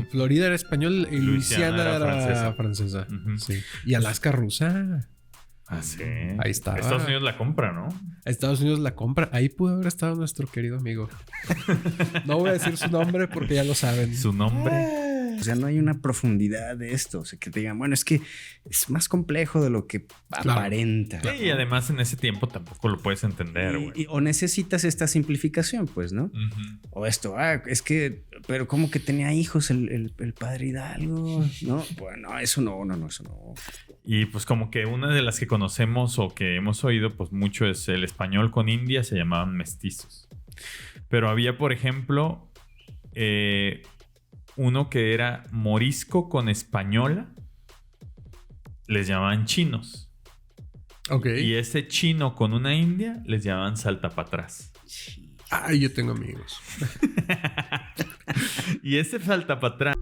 Florida era español y Luisiana era francesa. Uh-huh. Sí. Y Alaska rusa. Ah, sí. Ahí está. Estados Unidos la compra, ¿no? Estados Unidos la compra. Ahí pudo haber estado nuestro querido amigo. No voy a decir su nombre porque ya lo saben. ¿Su nombre? O sea, no hay una profundidad de esto. O sea, que te digan, bueno, es que es más complejo de lo que aparenta. Sí, y además en ese tiempo tampoco lo puedes entender, güey. O necesitas esta simplificación, pues, ¿no? Uh-huh. O esto, es que, pero ¿cómo que tenía hijos el padre Hidalgo? No, bueno, eso no. Y pues como que una de las que conocemos o que hemos oído pues mucho es el español con India, se llamaban mestizos. Pero había, por ejemplo, uno que era morisco con española, les llamaban chinos. Ok. Y ese chino con una india les llamaban salta para atrás. Ay, yo tengo amigos. Y ese salta para atrás.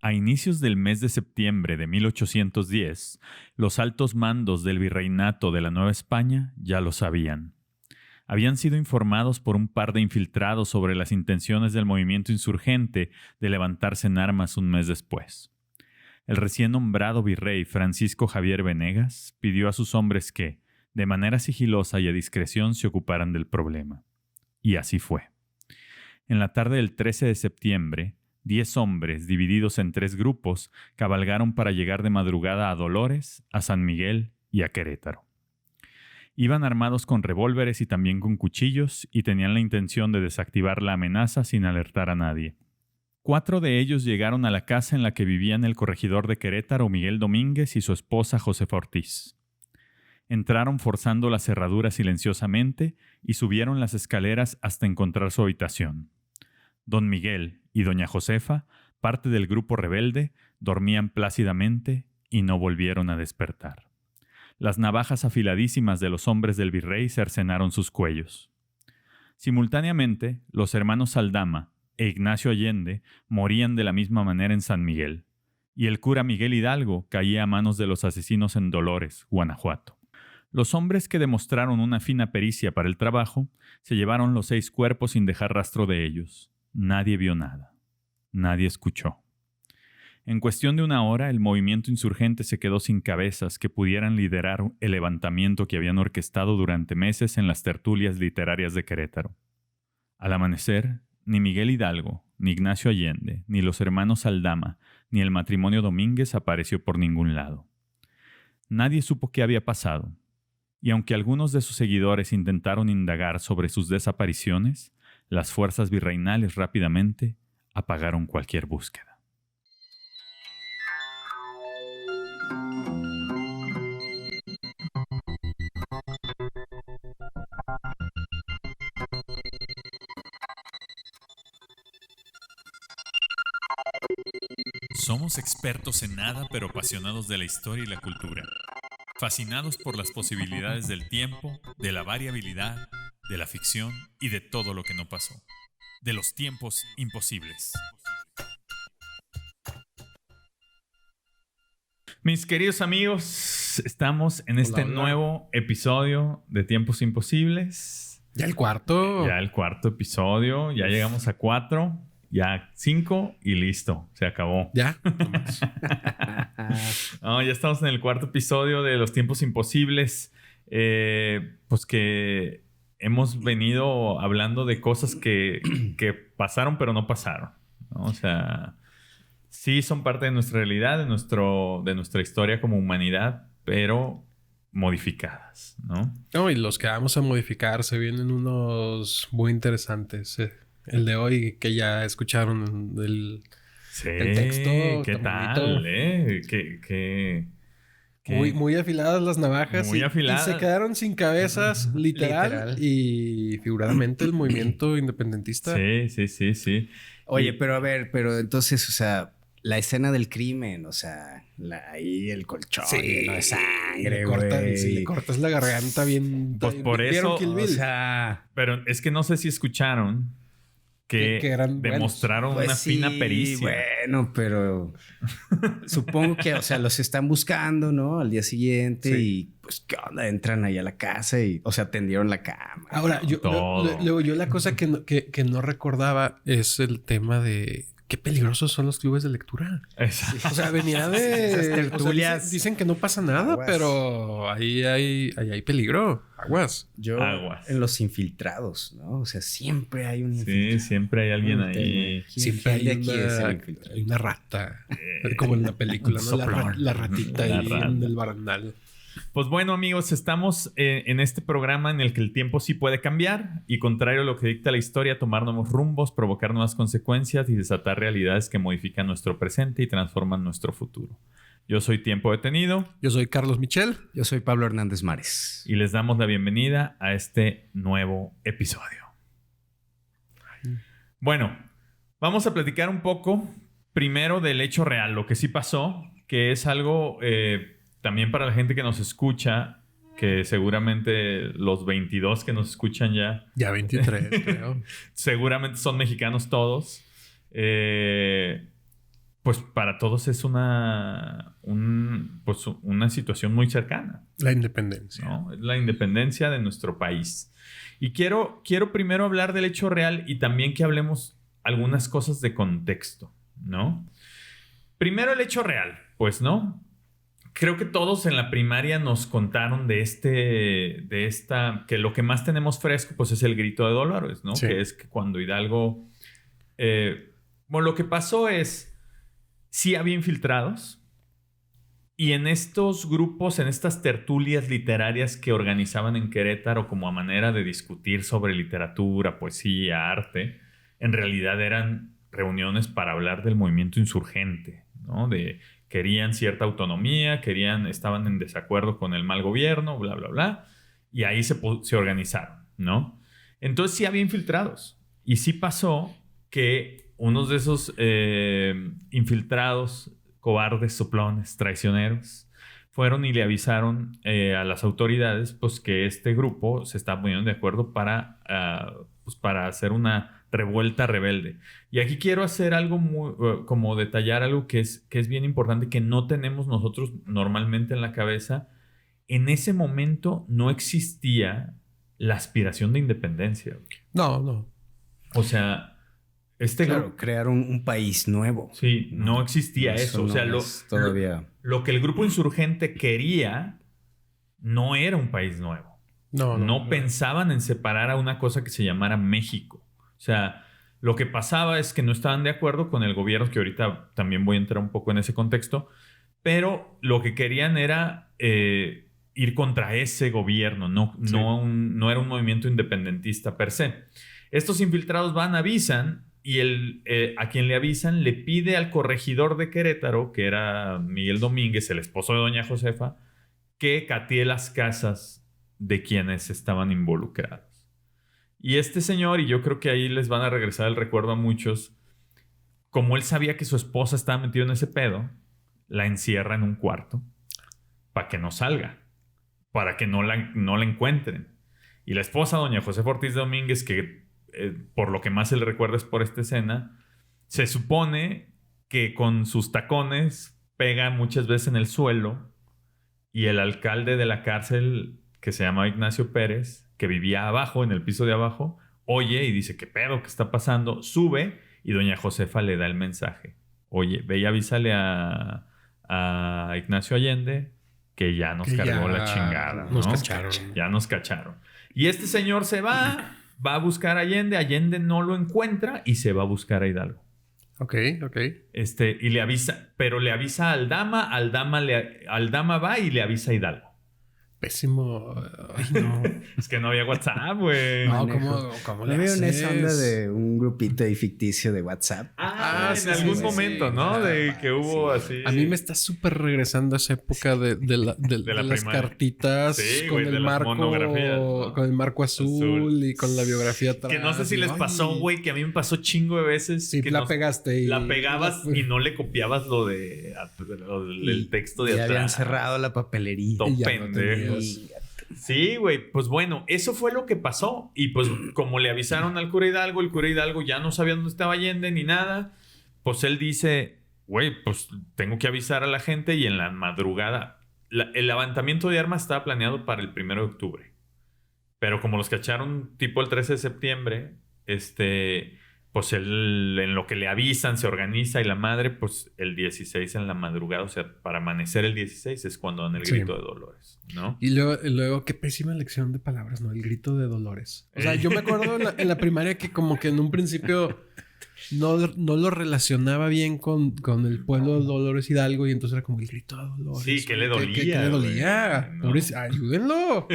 A inicios del mes de septiembre de 1810, los altos mandos del virreinato de la Nueva España ya lo sabían. Habían sido informados por un par de infiltrados sobre las intenciones del movimiento insurgente de levantarse en armas un mes después. El recién nombrado virrey Francisco Javier Venegas pidió a sus hombres que, de manera sigilosa y a discreción, se ocuparan del problema. Y así fue. En la tarde del 13 de septiembre, 10 hombres, divididos en 3 grupos, cabalgaron para llegar de madrugada a Dolores, a San Miguel y a Querétaro. Iban armados con revólveres y también con cuchillos y tenían la intención de desactivar la amenaza sin alertar a nadie. 4 de ellos llegaron a la casa en la que vivían el corregidor de Querétaro, Miguel Domínguez, y su esposa, Josefa Ortiz. Entraron forzando la cerradura silenciosamente y subieron las escaleras hasta encontrar su habitación. Don Miguel y doña Josefa, parte del grupo rebelde, dormían plácidamente y no volvieron a despertar. Las navajas afiladísimas de los hombres del virrey cercenaron sus cuellos. Simultáneamente, los hermanos Saldama e Ignacio Allende morían de la misma manera en San Miguel, y el cura Miguel Hidalgo caía a manos de los asesinos en Dolores, Guanajuato. Los hombres que demostraron una fina pericia para el trabajo se llevaron los 6 cuerpos sin dejar rastro de ellos. Nadie vio nada. Nadie escuchó. En cuestión de una hora, el movimiento insurgente se quedó sin cabezas que pudieran liderar el levantamiento que habían orquestado durante meses en las tertulias literarias de Querétaro. Al amanecer, ni Miguel Hidalgo, ni Ignacio Allende, ni los hermanos Aldama, ni el matrimonio Domínguez apareció por ningún lado. Nadie supo qué había pasado, y aunque algunos de sus seguidores intentaron indagar sobre sus desapariciones, las fuerzas virreinales rápidamente apagaron cualquier búsqueda. Somos expertos en nada, pero apasionados de la historia y la cultura. Fascinados por las posibilidades del tiempo, de la variabilidad, de la ficción y de todo lo que no pasó. De los tiempos imposibles. Mis queridos amigos, estamos en este nuevo episodio de Tiempos Imposibles. Ya el cuarto. Ya el cuarto episodio. Ya llegamos a 4. Ya 5 y listo. Se acabó. ¿Ya? No, ya estamos en el cuarto episodio de Los Tiempos Imposibles. Pues que hemos venido hablando de cosas que pasaron pero no pasaron, ¿no? O sea, sí son parte de nuestra realidad, de nuestra historia como humanidad, pero modificadas, ¿no? No, y los que vamos a modificar se vienen unos muy interesantes. El de hoy, que ya escucharon el texto. ¿Qué tal? Muy afiladas las navajas. Muy afiladas. Y se quedaron sin cabezas, literal. Y figuradamente el movimiento independentista. Sí. Oye, pero a ver, entonces, o sea, la escena del crimen, o sea, ahí el colchón lleno de sangre, güey. Si le cortas la garganta bien... Pues por eso, o sea... Pero es que no sé si escucharon que eran demostraron pues una fina pericia. Bueno, pero supongo que, o sea, los están buscando, ¿no? Al día siguiente y pues, ¿qué onda? Entran ahí a la casa y, o sea, tendieron la cama. Ahora, yo la cosa que no recordaba es el tema de qué peligrosos son los clubes de lectura. Exacto. O sea, venía de... Esas tertulias. O sea, dicen que no pasa nada, Aguas. pero ahí hay peligro. Aguas. Aguas. En los infiltrados, ¿no? O sea, siempre hay un Sí, infiltrado. siempre hay alguien ahí. Siempre hay aquí es el infiltrado. hay una rata. Como en la película, ¿no? Soplón. La ratita La ahí rata. en el barandal. Pues bueno, amigos, estamos en este programa en el que el tiempo sí puede cambiar y, contrario a lo que dicta la historia, tomar nuevos rumbos, provocar nuevas consecuencias y desatar realidades que modifican nuestro presente y transforman nuestro futuro. Yo soy Tiempo Detenido Yo soy Carlos Michel. Yo soy Pablo Hernández Mares. y les damos la bienvenida a este nuevo episodio. Bueno, vamos a platicar un poco primero del hecho real, lo que sí pasó, que es algo también para la gente que nos escucha, que seguramente los 22 que nos escuchan ya, Ya 23, creo. seguramente son mexicanos todos. Pues para todos es una situación muy cercana, La independencia. ¿no? Es la independencia de nuestro país. Y quiero primero hablar del hecho real y también que hablemos algunas cosas de contexto, ¿no? Primero el hecho real, pues, ¿no? Creo que todos en la primaria nos contaron que lo que más tenemos fresco, pues, es el grito de Dolores, ¿no? Sí. Que es que cuando Hidalgo... bueno, lo que pasó es, sí había infiltrados, y en estos grupos, en estas tertulias literarias que organizaban en Querétaro como a manera de discutir sobre literatura, poesía, arte, en realidad eran reuniones para hablar del movimiento insurgente, ¿no? Querían cierta autonomía, estaban en desacuerdo con el mal gobierno, bla, bla, bla, y ahí se organizaron, ¿no? Entonces sí había infiltrados, y sí pasó que unos de esos infiltrados, cobardes, soplones, traicioneros, fueron y le avisaron a las autoridades, pues, que este grupo se estaba poniendo de acuerdo para hacer una revuelta rebelde. Y aquí quiero hacer algo como detallar algo que es bien importante, que no tenemos nosotros normalmente en la cabeza. En ese momento no existía la aspiración de independencia. No. O sea, Claro, crear un país nuevo. Sí, no existía eso. O sea, todavía... lo que el grupo insurgente quería no era un país nuevo. No pensaban en separar a una cosa que se llamara México. O sea, lo que pasaba es que no estaban de acuerdo con el gobierno, que ahorita también voy a entrar un poco en ese contexto, pero lo que querían era ir contra ese gobierno, no era un movimiento independentista per se. Estos infiltrados avisan, y a quien le avisan le pide al corregidor de Querétaro, que era Miguel Domínguez, el esposo de doña Josefa, que catee las casas de quienes estaban involucrados. Y este señor, y yo creo que ahí les van a regresar el recuerdo a muchos, como él sabía que su esposa estaba metida en ese pedo, la encierra en un cuarto para que no salga, para que no la encuentren. Y la esposa, doña Josefa Ortiz Domínguez, que por lo que más se le recuerda es por esta escena, se supone que con sus tacones pega muchas veces en el suelo, y el alcalde de la cárcel, que se llama Ignacio Pérez, que vivía abajo, en el piso de abajo, oye y dice, ¿qué pedo? ¿Qué está pasando? Sube y doña Josefa le da el mensaje. Oye, ve y avísale a Ignacio Allende que ya nos cargó la chingada, ¿no? Nos cacharon. Ya nos cacharon. Y este señor se va a buscar a Allende. Allende no lo encuentra y se va a buscar a Hidalgo. Ok. Y le avisa, pero le avisa a Aldama. Aldama va y le avisa a Hidalgo. Pésimo. Ay, no. Es que no había WhatsApp, güey. No, ¿cómo le veo haces? en esa onda de un grupito ahí ficticio de WhatsApp. En sí, algún sí, momento, sí. ¿no? De que hubo así. A mí me está súper regresando a esa época de las primaria. cartitas Sí, con güey, de el las marco, monografías, ¿no? con el marco azul y con la biografía atrás. Que no sé si les pasó, güey, que a mí me pasó chingo de veces. Sí, que la pegaste y... La pegabas y no le copiabas lo del texto de ya atrás. habían cerrado la papelería. Todo Y ya no pendejos. tenías. Sí, güey. Pues bueno, eso fue lo que pasó. Y pues como le avisaron al cura Hidalgo, el cura Hidalgo ya no sabía dónde estaba Allende ni nada. Pues él dice, güey, pues tengo que avisar a la gente. Y en la madrugada, el levantamiento de armas estaba planeado para el 1 de octubre. Pero como los cacharon tipo el 13 de septiembre, pues él, en lo que le avisan, se organiza y la madre, pues el 16 en la madrugada, o sea, para amanecer el 16 es cuando dan el grito de Dolores, ¿no? Y luego, qué pésima elección de palabras, ¿no? El grito de Dolores. O sea, yo me acuerdo en la primaria que como que en un principio no lo relacionaba bien con el pueblo de Dolores Hidalgo y entonces era como el grito de Dolores. Sí, que le dolía. ¿Qué le dolía? ¿no? Pobres, ayúdenlo.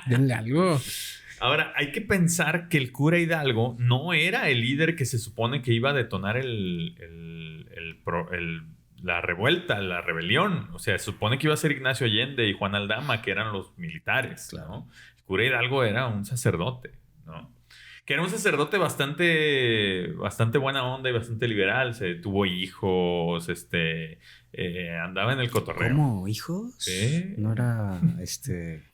Denle algo. Ahora, hay que pensar que el cura Hidalgo no era el líder que se supone que iba a detonar la revuelta, la rebelión. O sea, se supone que iba a ser Ignacio Allende y Juan Aldama, que eran los militares, Claro. ¿no? El cura Hidalgo era un sacerdote, ¿no? Que era un sacerdote bastante buena onda y bastante liberal. Tuvo hijos, andaba en el cotorreo. ¿Cómo? ¿Hijos? Sí. No era,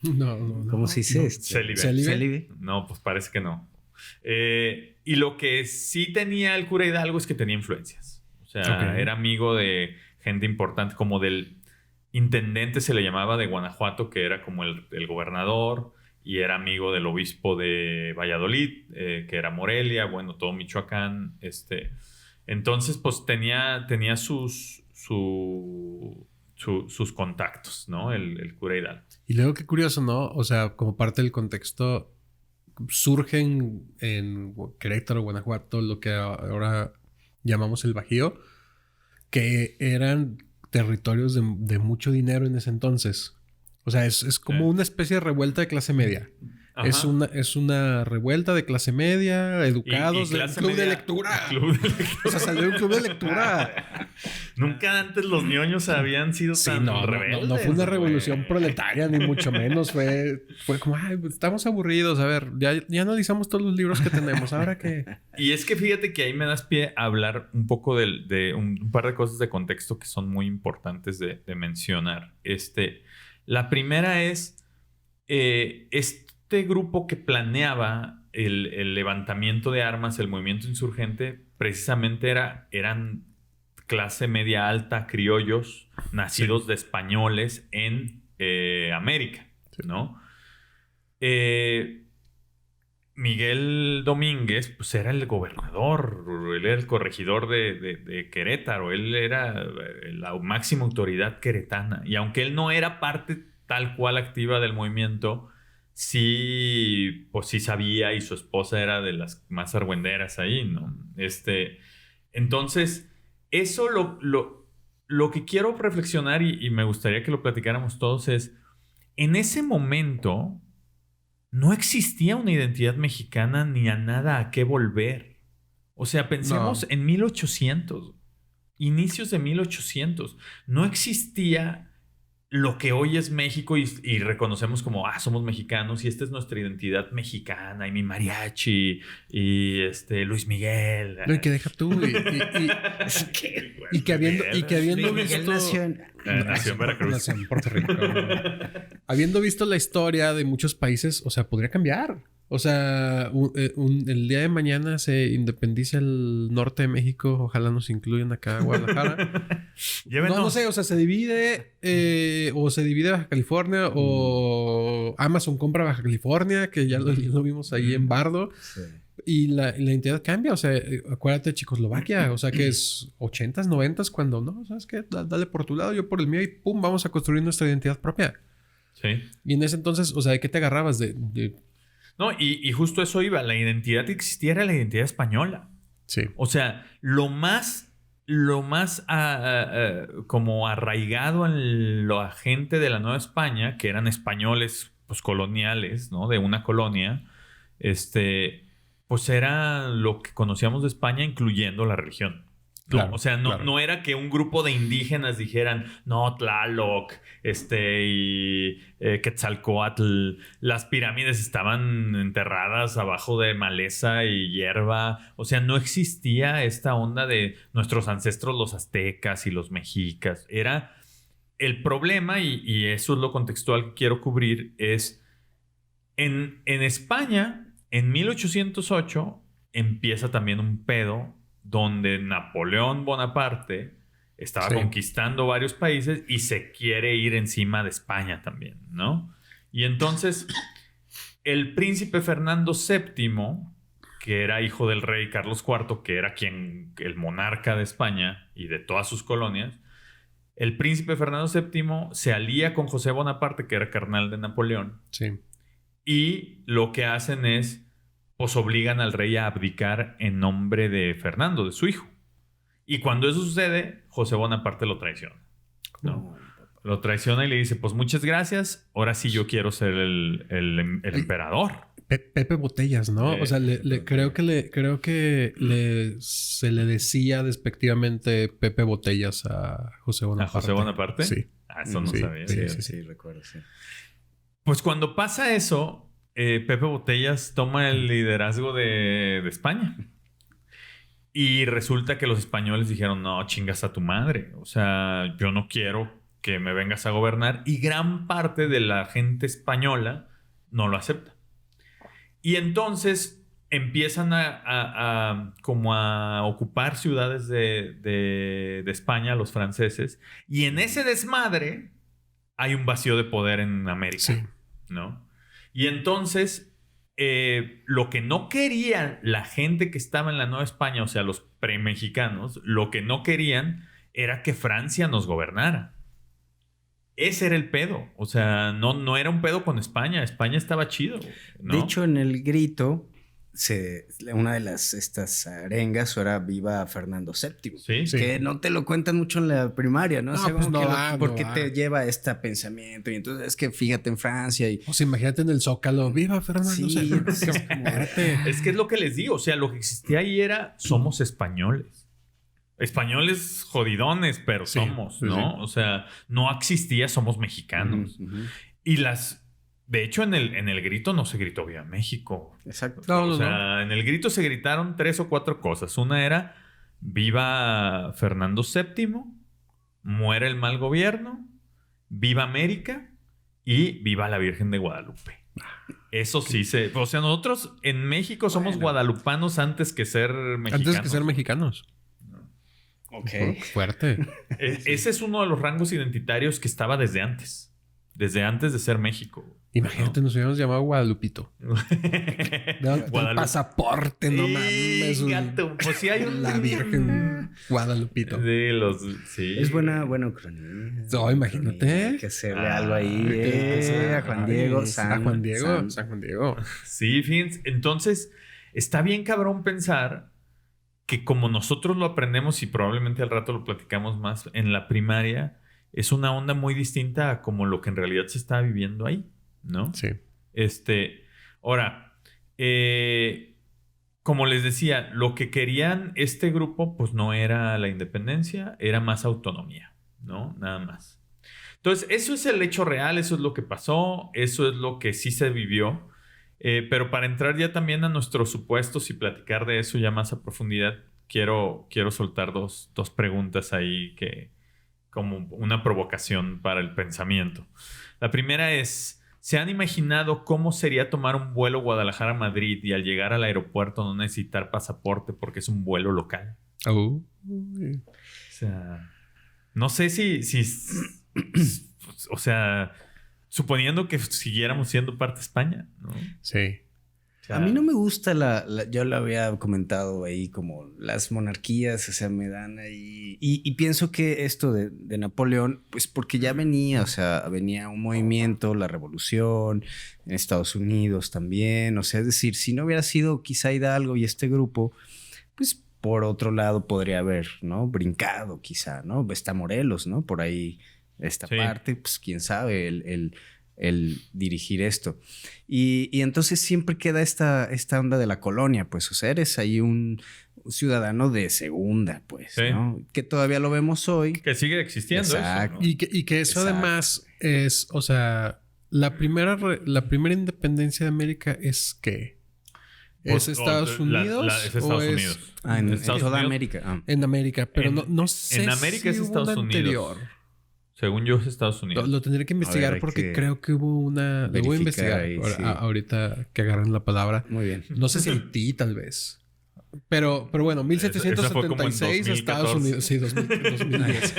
No. ¿cómo se dice? Célibe. No, pues parece que no. Y lo que sí tenía el cura Hidalgo es que tenía influencias. O sea, era amigo de gente importante, como del intendente, se le llamaba, de Guanajuato, que era como el gobernador, y era amigo del obispo de Valladolid, que era Morelia, bueno, todo Michoacán. Entonces, pues tenía sus contactos, ¿no? El cura Hidalgo. Y luego qué curioso, ¿no? O sea, como parte del contexto, surgen en Querétaro, Guanajuato, lo que ahora llamamos el Bajío, que eran territorios de mucho dinero en ese entonces. O sea, es como una especie de revuelta de clase media. Ajá. Es una revuelta de clase media, educados, de un club de lectura. O sea, salió un club de lectura. Nunca antes los ñoños habían sido tan rebeldes. No fue una revolución proletaria, ni mucho menos. Fue como, ay, estamos aburridos. A ver, ya analizamos todos los libros que tenemos. ¿Ahora qué? Y es que fíjate que ahí me das pie a hablar un poco de un par de cosas de contexto que son muy importantes de mencionar. La primera es este grupo que planeaba el levantamiento de armas, el movimiento insurgente, precisamente eran clase media alta, criollos, nacidos de españoles en América, ¿no? Miguel Domínguez, pues era el gobernador, él era el corregidor de Querétaro, él era la máxima autoridad queretana. Y aunque él no era parte tal cual activa del movimiento, sí, pues sí sabía, y su esposa era de las más argüenderas ahí, ¿no? Entonces, eso lo que quiero reflexionar y me gustaría que lo platicáramos todos es, en ese momento no existía una identidad mexicana ni a nada a qué volver. O sea, pensemos en 1800, inicios de 1800. No existía lo que hoy es México y reconocemos como, somos mexicanos y esta es nuestra identidad mexicana y mi mariachi y Luis Miguel. No, y que deja tú. Y que habiendo Miguel visto... nació en Veracruz. Nació en Puerto Rico. Habiendo visto la historia de muchos países, o sea, podría cambiar. O sea, el día de mañana se independiza el norte de México. Ojalá nos incluyan acá a Guadalajara. No sé. O sea, se divide o se divide Baja California o Amazon compra Baja California, que ya lo vimos ahí en Bardo. Sí. Y la identidad cambia. O sea, acuérdate de Checoslovaquia. O sea, que es 80s, 90s cuando, no, ¿sabes qué? Dale por tu lado, yo por el mío y pum, vamos a construir nuestra identidad propia. Sí. Y en ese entonces, o sea, ¿de qué te agarrabas? No, y justo eso iba. La identidad que existía era la identidad española. Sí. O sea, lo más como arraigado en la gente de la Nueva España, que eran españoles, pues coloniales, ¿no? De una colonia, pues era lo que conocíamos de España, incluyendo la religión. ¿No? Claro, O sea, no era que un grupo de indígenas dijeran, no, Tlaloc, y Quetzalcóatl, las pirámides estaban enterradas abajo de maleza y hierba. O sea, no existía esta onda de nuestros ancestros, los aztecas y los mexicas. Era el problema, y eso es lo contextual que quiero cubrir, es en España, en 1808, empieza también un pedo donde Napoleón Bonaparte estaba conquistando varios países y se quiere ir encima de España también, ¿no? Y entonces el príncipe Fernando VII, que era hijo del rey Carlos IV, que era el monarca de España y de todas sus colonias, el príncipe Fernando VII se alía con José Bonaparte, que era carnal de Napoleón. Sí. Y lo que hacen es, pues obligan al rey a abdicar en nombre de Fernando, de su hijo. Y cuando eso sucede, José Bonaparte lo traiciona, ¿no? Lo traiciona y le dice, pues muchas gracias, ahora sí yo quiero ser el emperador. Pepe Botellas, ¿no? O sea, creo que se le decía despectivamente Pepe Botellas a José Bonaparte. ¿A José Bonaparte? Sí. Eso no sabía. Sí, recuerdo, sí. Pues cuando pasa eso, Pepe Botellas toma el liderazgo de España. Y resulta que los españoles dijeron, no, chingas a tu madre. O sea, yo no quiero que me vengas a gobernar. Y gran parte de la gente española no lo acepta. Y entonces empiezan como a ocupar ciudades de España los franceses. Y en ese desmadre hay un vacío de poder en América. Sí. ¿No? Y entonces, lo que no quería la gente que estaba en la Nueva España, o sea, los premexicanos, lo que no querían era que Francia nos gobernara. Ese era el pedo. O sea, no era un pedo con España. España estaba chido, ¿no? De hecho, en el grito, una de estas arengas era Viva Fernando VII. Sí. Que no te lo cuentan mucho en la primaria, ¿no? No, O sea, pues como no que va, porque no va. te lleva este pensamiento. Y entonces es que fíjate en Francia y... O sea, imagínate en el Zócalo. ¡Viva Fernando! Sí, Sí, entonces es como- Es que es lo que les digo. O sea, lo que existía ahí era somos españoles. Españoles jodidones, pero Sí, somos, sí, ¿no? sí. O sea, no existía somos mexicanos. Ujú. Y de hecho, en el grito no se gritó Viva México. Exacto. No, O sea, en el grito se gritaron 3 o 4 cosas. Una era Viva Fernando VII, muere el mal gobierno, Viva América y Viva la Virgen de Guadalupe. Eso sí o sea, nosotros en México somos guadalupanos antes que ser mexicanos. Antes que ser mexicanos. Ok. Fuerte. Ese es uno de los rangos identitarios que estaba desde antes de ser México. Imagínate, nos hubiéramos llamado Guadalupito. El pasaporte, no mames. Gato, pues sí hay un... La Virgen Guadalupito. Sí. Es buena cronía. No, imagínate. Hay que hacerle algo ahí. A Juan Ay, Diego. San Juan Diego. Sí, fíjense. Entonces, está bien cabrón pensar que como nosotros lo aprendemos y probablemente al rato lo platicamos más en la primaria, es una onda muy distinta a como lo que en realidad se está viviendo ahí, ¿no? Sí. Ahora, como les decía, lo que querían este grupo, pues no era la independencia, era más autonomía, ¿no? Nada más. Entonces, eso es el hecho real, eso es lo que pasó, eso es lo que sí se vivió. Pero para entrar ya también a nuestros supuestos y platicar de eso ya más a profundidad, quiero soltar dos preguntas ahí que como una provocación para el pensamiento. La primera es, ¿se han imaginado cómo sería tomar un vuelo Guadalajara-Madrid y al llegar al aeropuerto no necesitar pasaporte porque es un vuelo local? Oh. O sea, no sé si o sea, suponiendo que siguiéramos siendo parte de España, ¿no? Sí. O sea, A mí no me gusta yo lo había comentado ahí como las monarquías, o sea, me dan ahí... Y pienso que esto de Napoleón, pues porque ya venía, o sea, venía un movimiento, la revolución, en Estados Unidos también, o sea, es decir, si no hubiera sido quizá Hidalgo y este grupo, pues por otro lado podría haber, ¿no? Brincado quizá, ¿no? Está Morelos, ¿no? Por ahí esta Sí. parte, pues quién sabe, el dirigir esto. Y entonces siempre queda esta onda de la colonia, pues, o sea, eres ahí un ciudadano de segunda, pues, Sí. ¿no? Que todavía lo vemos hoy. que sigue existiendo Exacto. eso, ¿no? Y que eso Exacto. además es, o sea, la primera independencia de América es ¿qué? ¿Es Estados Unidos? Es Estados o Unidos. En Estados toda Unidos. América. Ah. En América, pero En- no sé en América si es hubo Estados una Unidos. anterior. Según yo es Estados Unidos. Lo tendré que investigar hay porque que creo que hubo una... Lo voy a verificar investigar ahí, sí. ahorita que agarren la palabra. Muy bien. No sé si Haití, tal vez. Pero bueno, Esa fue como en 1776 Estados 2014. Unidos. Sí, 2010.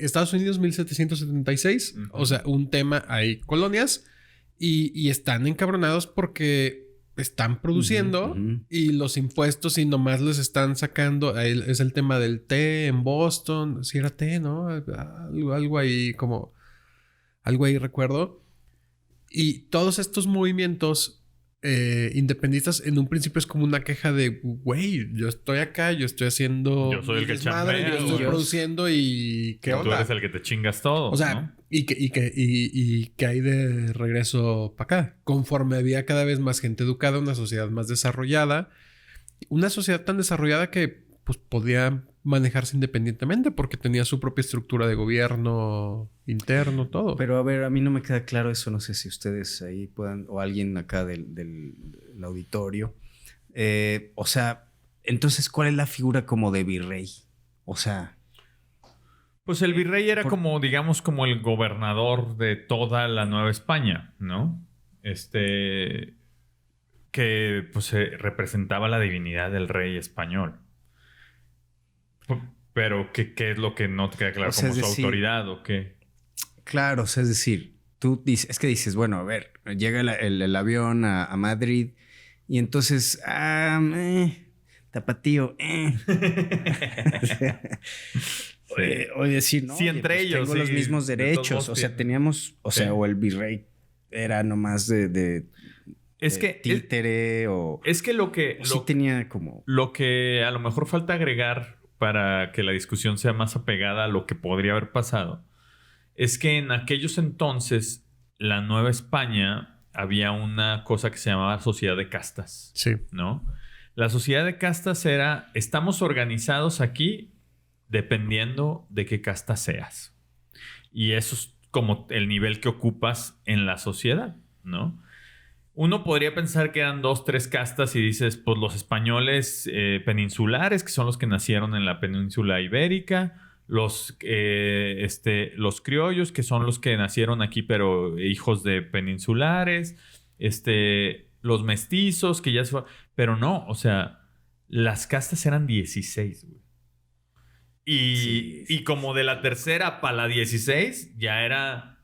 Estados Unidos 1776. Ujú. O sea, un tema, hay colonias. Y están encabronados porque están produciendo y los impuestos y nomás les están sacando. Es el tema del té en Boston. Sí era té, ¿no? Algo ahí como... Algo ahí recuerdo. Y todos estos movimientos independistas en un principio es como una queja de, güey, yo estoy acá, yo estoy haciendo... Yo soy el que desmadre, chambea, yo estoy produciendo y ¿qué Tú onda? eres el que te chingas todo, O sea, ¿no? y que hay de regreso para acá. Conforme había cada vez más gente educada, una sociedad más desarrollada. Una sociedad tan desarrollada que pues podía manejarse independientemente porque tenía su propia estructura de gobierno interno, todo. Pero a ver, a mí no me queda claro eso. No sé si ustedes ahí puedan, o alguien acá del auditorio. O sea, entonces, ¿cuál es la figura como de virrey? O sea... Pues el virrey era como, digamos, como el gobernador de toda la Nueva España, ¿no? Que pues representaba la divinidad del rey español. Pero, ¿qué es lo que no te queda claro? O sea, ¿Como es su decir, autoridad o qué? Claro, o sea, es decir, tú dices, es que dices, bueno, a ver, llega el avión a Madrid y entonces, tapatío, o decir, no, Sí, entre ellos, tengo sí, los mismos de todos derechos, modos o sea, tienen. teníamos, o sea, Sí. o el virrey era nomás Es que títere o es que sí tenía como... lo que a lo mejor falta agregar para que la discusión sea más apegada a lo que podría haber pasado es que en aquellos entonces la Nueva España había una cosa que se llamaba sociedad de castas, Sí. ¿no? La sociedad de castas era, estamos organizados aquí dependiendo de qué casta seas. Y eso es como el nivel que ocupas en la sociedad, ¿no? Uno podría pensar que eran 2, 3 castas y dices, pues los españoles peninsulares, que son los que nacieron en la península ibérica, los criollos, que son los que nacieron aquí, pero hijos de peninsulares, los mestizos, que ya se fue. Pero no, o sea, las castas eran 16, güey. Y como de la tercera para la 16, ya era,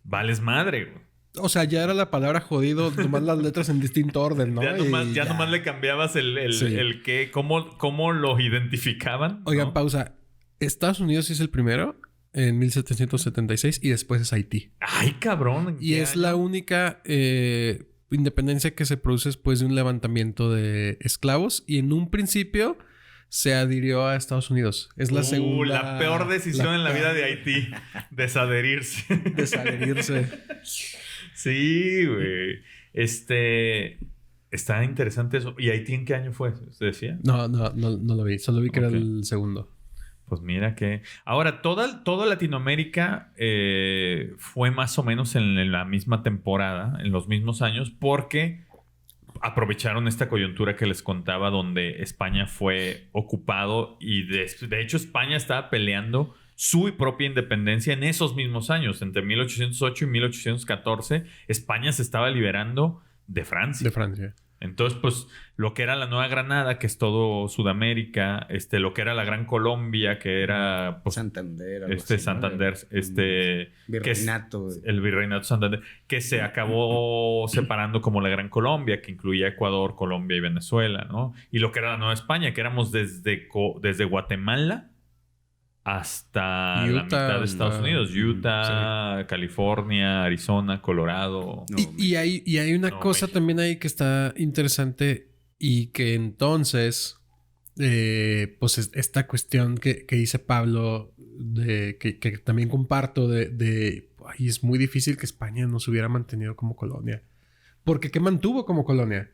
vales madre, güey. O sea, ya era la palabra jodido, nomás las letras en distinto orden, ¿no? Ya nomás le cambiabas el qué, cómo lo identificaban. Oigan, ¿no? pausa. Estados Unidos es el primero en 1776 y después es Haití. Ay, cabrón. ¿en Y qué es año? la única independencia que se produce después de un levantamiento de esclavos y en un principio se adhirió a Estados Unidos. Es la segunda... La peor decisión en la vida de Haití. Desadherirse. Desadherirse. Sí, güey. Está interesante eso. ¿Y Haití en qué año fue? ¿Usted decía? No lo vi. Solo vi que era el segundo. Pues mira que... Ahora, toda Latinoamérica fue más o menos en la misma temporada, en los mismos años, porque aprovecharon esta coyuntura que les contaba donde España fue ocupado y de hecho España estaba peleando su propia independencia en esos mismos años. Entre 1808 y 1814, España se estaba liberando de Francia. De Francia. Entonces, pues, lo que era la Nueva Granada, que es todo Sudamérica, lo que era la Gran Colombia, que era, pues, Santander. Algo así, Santander, ¿no? Virreinato. Que es el Virreinato Santander, que se acabó separando como la Gran Colombia, que incluía Ecuador, Colombia y Venezuela, ¿no? Y lo que era la Nueva España, que éramos desde Guatemala hasta la mitad de Estados Unidos. Utah, California, Arizona, Colorado. Y hay una cosa México. también ahí que está interesante y que entonces, pues esta cuestión que dice Pablo, que también comparto ay, es muy difícil que España no se hubiera mantenido como colonia. Porque ¿qué mantuvo como colonia?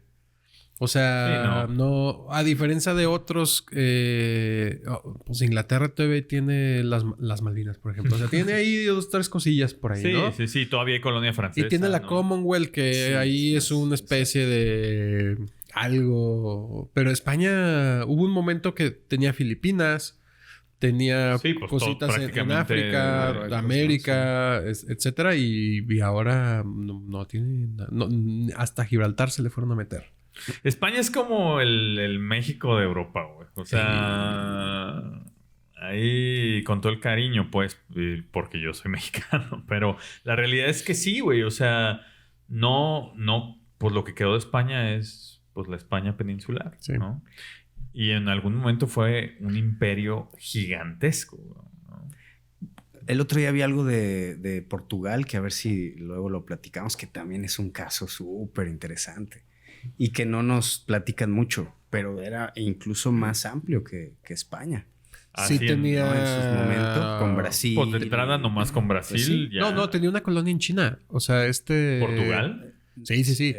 O sea, Sí, no, a diferencia de otros, pues Inglaterra todavía tiene las Malvinas, por ejemplo. O sea, tiene ahí 2, 3 cosillas por ahí, Sí, ¿no? sí, todavía hay colonia francesa. Y tiene la ¿no? Commonwealth, que ahí es una especie de algo. Pero España, hubo un momento que tenía Filipinas, tenía Sí, pues, cositas en prácticamente África, Marruecos, América, etcétera, y ahora no tiene hasta Gibraltar se le fueron a meter. España es como el México de Europa, güey. O sea, ahí con todo el cariño, pues, porque yo soy mexicano. Pero la realidad es que sí, güey. O sea, no, pues lo que quedó de España es pues la España peninsular, Sí. ¿no? Y en algún momento fue un imperio gigantesco, ¿no? El otro día había algo de Portugal, que a ver si luego lo platicamos, que también es un caso súper interesante y que no nos platican mucho, pero era incluso más amplio que España. Sí Así tenía... ¿No? En sus momentos, con Brasil. Pues de entrada nomás con Brasil. Pues sí. ya. No, tenía una colonia en China. O sea, ¿Portugal? Sí.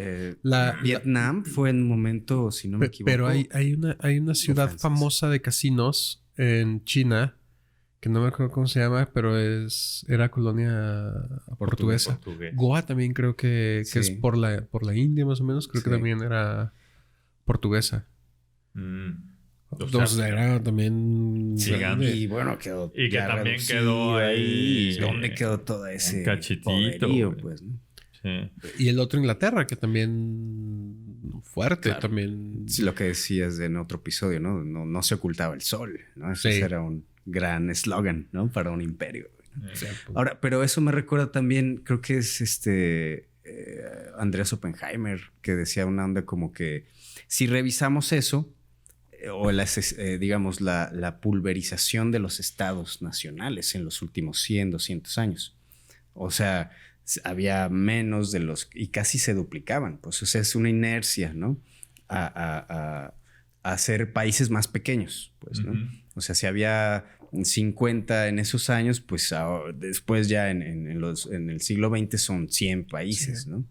Vietnam fue en un momento, si no me equivoco. Pero hay una ciudad francés. famosa de casinos en China, que no me acuerdo cómo se llama, pero era colonia portuguesa. Portugués. Goa también creo que Sí. es por la India más o menos. Creo que Sí. también era portuguesa. O sea, Entonces era también Gigante. grande. Y bueno, quedó. Y que ya también reducido quedó ahí, ¿Dónde quedó todo ese cachetito, poderío, güey. pues, ¿no? sí. Y el otro Inglaterra, que también fuerte, Claro. también. Sí, lo que decías en otro episodio, ¿no? No se ocultaba el sol, ¿no? Ese Sí. era un gran eslogan, ¿no? Para un imperio. O sea, pues, Ahora, pero eso me recuerda también, creo que es Andreas Oppenheimer, que decía una onda como que si revisamos eso, o digamos la pulverización de los estados nacionales en los últimos 100, 200 años. O sea, había menos de los... y casi se duplicaban. Pues, o sea, es una inercia, ¿no? A hacer países más pequeños, pues, ¿no? Ujú. O sea, si había 50 en esos años, pues después ya en el siglo XX son 100 países, Sí. ¿no?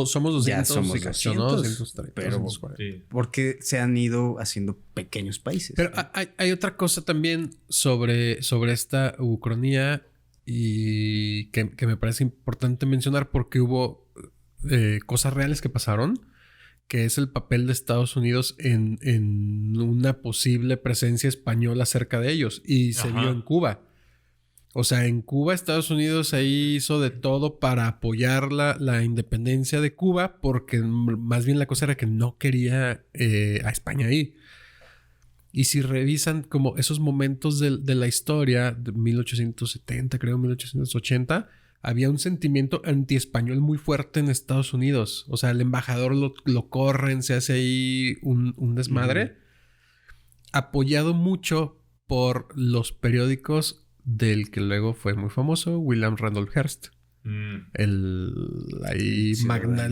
somos 200 ya somos y cacho, ¿no? 200, 230, pero- 240. Sí. Porque se han ido haciendo pequeños países. Pero ¿no? hay otra cosa también sobre esta ucronía y que me parece importante mencionar porque hubo cosas reales que pasaron, que es el papel de Estados Unidos en una posible presencia española cerca de ellos. Y se Ajá. vio en Cuba. O sea, en Cuba, Estados Unidos ahí hizo de todo para apoyar la independencia de Cuba, porque más bien la cosa era que no quería a España ahí. Y si revisan como esos momentos de la historia, de 1870, creo, 1880, había un sentimiento anti-español muy fuerte en Estados Unidos. O sea, el embajador lo corren, se hace ahí un desmadre. Apoyado mucho por los periódicos del que luego fue muy famoso, William Randolph Hearst. Mm. El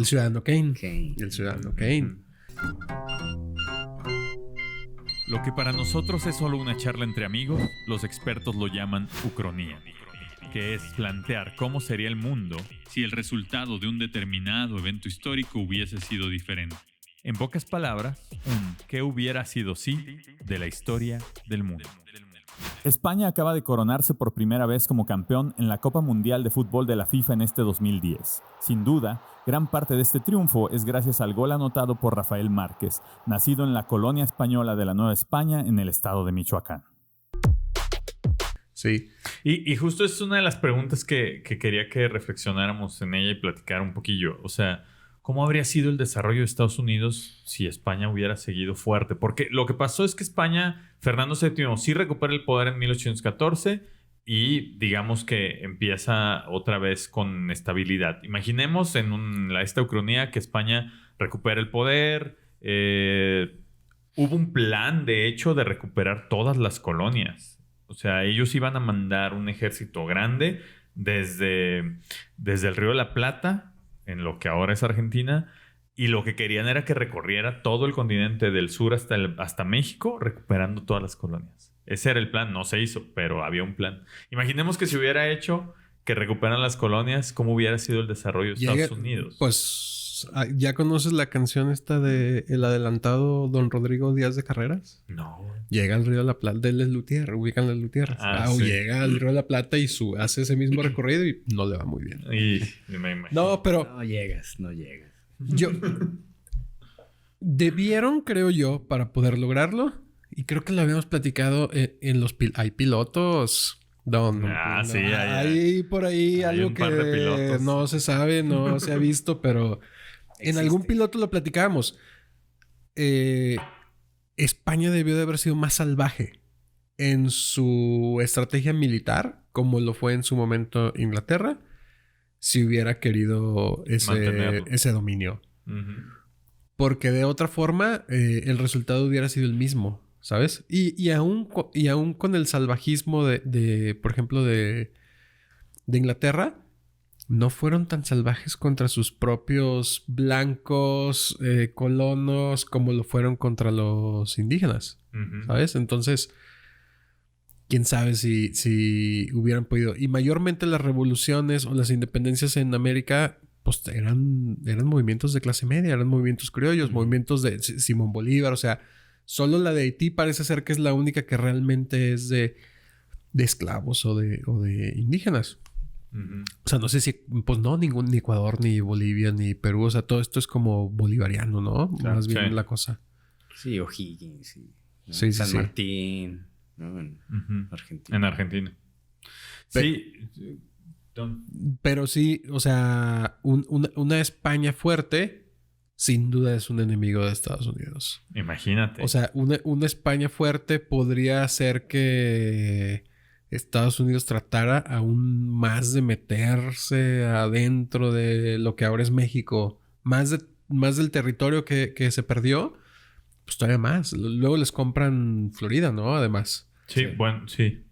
ciudadano Kane. Kane. El ciudadano Kane. Lo que para nosotros es solo una charla entre amigos, los expertos lo llaman ucronía, que es plantear cómo sería el mundo si el resultado de un determinado evento histórico hubiese sido diferente. En pocas palabras, un ¿qué hubiera sido si de la historia del mundo? España acaba de coronarse por primera vez como campeón en la Copa Mundial de Fútbol de la FIFA en este 2010. Sin duda, gran parte de este triunfo es gracias al gol anotado por Rafael Márquez, nacido en la colonia española de la Nueva España en el estado de Michoacán. Sí. Y justo es una de las preguntas que quería que reflexionáramos en ella y platicar un poquillo. O sea, ¿cómo habría sido el desarrollo de Estados Unidos si España hubiera seguido fuerte? Porque lo que pasó es que España, Fernando VII, sí recupera el poder en 1814 y digamos que empieza otra vez con estabilidad. Imaginemos esta ucronía que España recupera el poder. Hubo un plan, de hecho, de recuperar todas las colonias. O sea, ellos iban a mandar un ejército grande desde el Río de la Plata, en lo que ahora es Argentina, y lo que querían era que recorriera todo el continente del sur hasta México, recuperando todas las colonias. Ese era el plan, no se hizo, pero había un plan. Imaginemos que se hubiera hecho que recuperan las colonias, ¿cómo hubiera sido el desarrollo de Estados Unidos? Pues, ¿ya conoces la canción esta de El Adelantado Don Rodrigo Díaz de Carreras? No. Llega al Río de la Plata, de Les Luthiers, ubican Les Luthiers. Sí. Llega al Río de la Plata y hace ese mismo recorrido y no le va muy bien. Y me imagino. No, pero No llegas. yo... Debieron, creo yo, para poder lograrlo, y creo que lo habíamos platicado en los... hay pilotos... Sí, hay por ahí hay algo un par de que pilotos. no se sabe, no se ha visto, pero en algún piloto lo platicábamos. España debió de haber sido más salvaje en su estrategia militar, como lo fue en su momento Inglaterra, si hubiera querido Mantenerlo. ese dominio. Ujú. Porque de otra forma, el resultado hubiera sido el mismo, ¿sabes? Y aún con el salvajismo por ejemplo, de Inglaterra, no fueron tan salvajes contra sus propios blancos colonos como lo fueron contra los indígenas, Ujú. ¿sabes? Entonces, quién sabe si hubieran podido. Y mayormente las revoluciones o las independencias en América, pues eran movimientos de clase media, eran movimientos criollos, movimientos de Simón Bolívar. O sea, solo la de Haití parece ser que es la única que realmente es de esclavos o de indígenas. Ujú. O sea, no sé si, pues no, ni Ecuador, ni Bolivia, ni Perú. O sea, todo esto es como bolivariano, ¿no? Claro, Más bien sí. la cosa. Sí, O'Higgins, sí, ¿no? Sí, sí, San sí. Martín, ¿no? En Ujú. Argentina. En Argentina. Sí. Don- Pero sí, o sea, una España fuerte, sin duda es un enemigo de Estados Unidos. Imagínate. O sea, una España fuerte podría hacer que Estados Unidos tratara aún más de meterse adentro de lo que ahora es México. Más del territorio que se perdió, pues todavía más. Luego les compran Florida, ¿no? Además. Sí, Sí. bueno, sí.